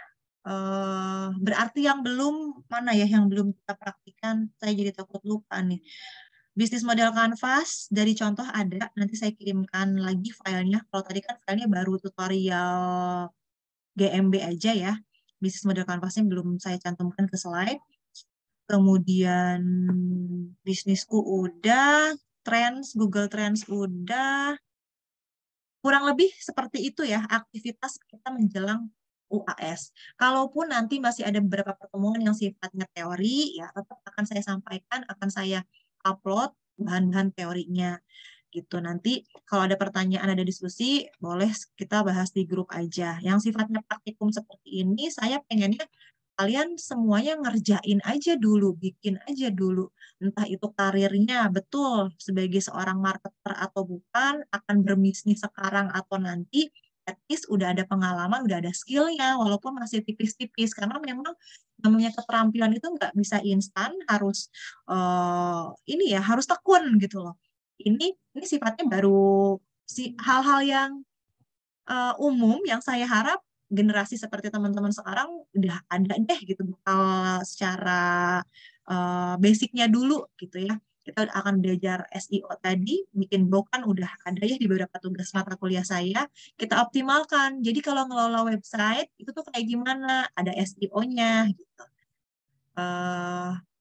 A: Berarti yang belum, mana ya yang belum kita praktikan, saya jadi takut lupa nih. Bisnis model Canvas, dari contoh ada, nanti saya kirimkan lagi filenya. Kalau tadi kan filenya baru tutorial GMB aja ya. Bisnis model Canvasnya belum saya cantumkan ke slide. Kemudian bisnisku udah, Trends, Google Trends udah. Kurang lebih seperti itu ya aktivitas kita menjelang UAS. Kalaupun nanti masih ada beberapa pertemuan yang sifatnya teori, ya tetap akan saya sampaikan, akan saya upload bahan-bahan teorinya gitu. Nanti kalau ada pertanyaan, ada diskusi, boleh kita bahas di grup aja. Yang sifatnya praktikum seperti ini, saya pengennya kalian semuanya ngerjain aja dulu, bikin aja dulu. Entah itu karirnya, betul, sebagai seorang marketer atau bukan, akan berbisnis sekarang atau nanti, at least udah ada pengalaman, udah ada skillnya, walaupun masih tipis-tipis. Karena memang namanya keterampilan itu nggak bisa instan, harus ini ya, harus tekun gitu loh. Ini sifatnya baru hal-hal yang umum yang saya harap generasi seperti teman-teman sekarang udah ada deh gitu bakal secara basicnya dulu gitu ya. Kita akan belajar SEO tadi, bikin blog kan udah ada ya di beberapa tugas mata kuliah saya. Kita optimalkan. Jadi kalau ngelola website itu tuh kayak gimana? Ada SEO-nya gitu.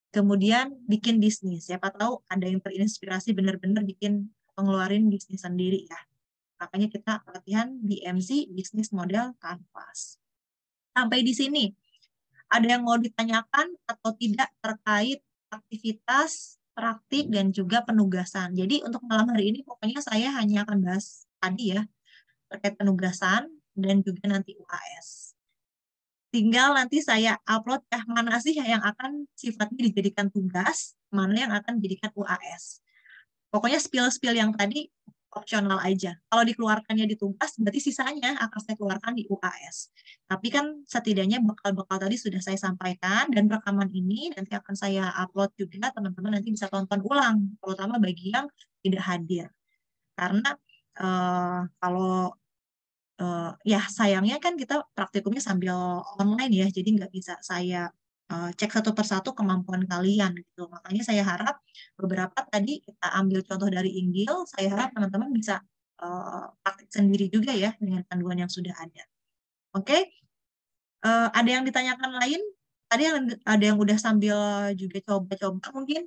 A: Kemudian bikin bisnis. Siapa tahu ada yang terinspirasi benar-benar bikin pengeluarin bisnis sendiri ya. Makanya kita latihan BMC, Business Model Canvas. Sampai di sini, ada yang mau ditanyakan atau tidak terkait aktivitas, praktik, dan juga penugasan. Jadi untuk malam hari ini pokoknya saya hanya akan bahas tadi ya, terkait penugasan dan juga nanti UAS. Tinggal nanti saya upload ya, mana sih yang akan sifatnya dijadikan tugas, mana yang akan dijadikan UAS. Pokoknya spill-spill yang tadi opsional aja. Kalau dikeluarkannya di tugas, berarti sisanya akan saya keluarkan di UAS. Tapi kan setidaknya bekal-bekal tadi sudah saya sampaikan, dan rekaman ini nanti akan saya upload juga, teman-teman nanti bisa tonton ulang, terutama bagi yang tidak hadir. Karena kalau ya sayangnya kan kita praktikumnya sambil online ya, jadi nggak bisa saya cek satu persatu kemampuan kalian gitu. Makanya saya harap beberapa tadi kita ambil contoh dari Inggil, saya harap teman-teman bisa praktik sendiri juga ya dengan panduan yang sudah ada. Oke, ada yang ditanyakan lain? Tadi ada yang udah sambil juga coba-coba mungkin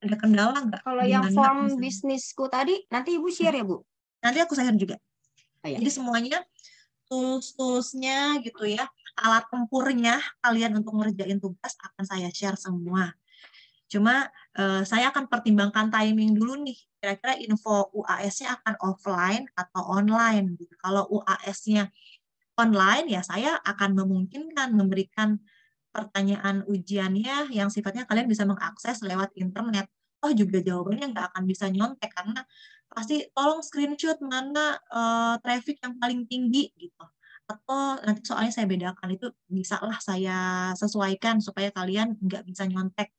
A: ada kendala nggak?
C: Kalau yang form bisnisku tadi, nanti Ibu share ya Bu?
A: Nanti aku share juga.
C: Ya.
A: Jadi semuanya tools-toolsnya gitu ya, alat tempurnya kalian untuk ngerjain tugas akan saya share semua. Cuma saya akan pertimbangkan timing dulu nih, kira-kira info UAS-nya akan offline atau online. Gitu. Kalau UAS-nya online ya saya akan memungkinkan memberikan pertanyaan ujiannya yang sifatnya kalian bisa mengakses lewat internet. Oh juga jawabannya nggak akan bisa nyontek karena pasti tolong screenshot mana traffic yang paling tinggi gitu. Atau nanti soalnya saya bedakan itu bisa lah saya sesuaikan supaya kalian nggak bisa nyontek.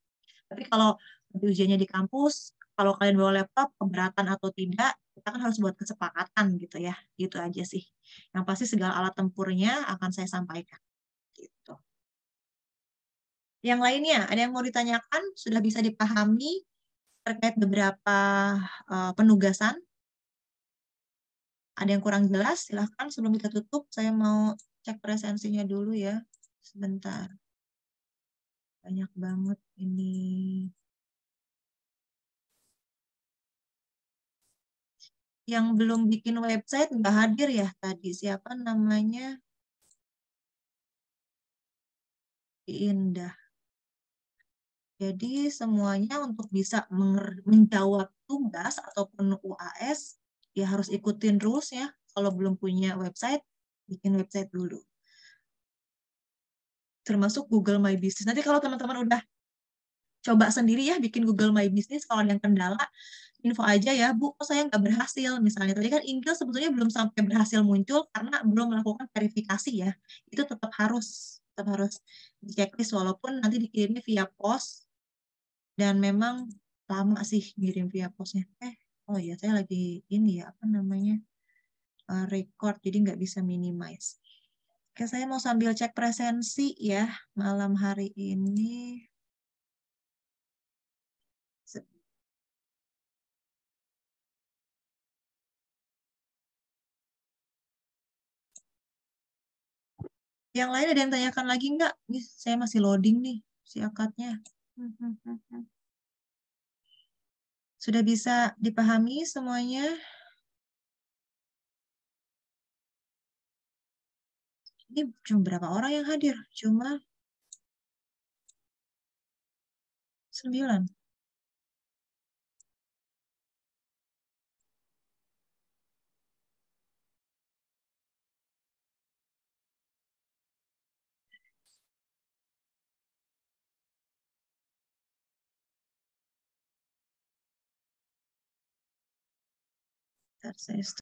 A: Tapi kalau nanti ujiannya di kampus, kalau kalian bawa laptop, keberatan atau tidak, kita kan harus buat kesepakatan gitu ya. Gitu aja sih. Yang pasti segala alat tempurnya akan saya sampaikan. Gitu. Yang lainnya, ada yang mau ditanyakan? Sudah bisa dipahami terkait beberapa penugasan? Ada yang kurang jelas? Silahkan sebelum kita tutup, saya mau cek presensinya dulu ya. Sebentar. Banyak banget ini. Yang belum bikin website nggak hadir ya tadi. Siapa namanya? Indah. Jadi semuanya untuk bisa menjawab tugas ataupun UAS, ya harus ikutin rules ya. Kalau belum punya website, bikin website dulu. Termasuk Google My Business. Nanti kalau teman-teman udah coba sendiri ya bikin Google My Business, kalau ada yang kendala, info aja ya, Bu, kok saya nggak berhasil. Misalnya tadi kan Inggil sebetulnya belum sampai berhasil muncul karena belum melakukan verifikasi ya. Itu tetap harus di checklist walaupun nanti dikirimnya via pos dan memang lama sih ngirim via posnya. Oh ya, saya lagi ini ya, apa namanya, record, jadi nggak bisa minimize. Oke, saya mau sambil cek presensi ya, malam hari ini. Yang lain ada yang tanyakan lagi nggak? Nih, saya masih loading nih, si akadnya. Sudah bisa dipahami semuanya? Ini cuma berapa orang yang hadir? Cuma 9. Bentar, saya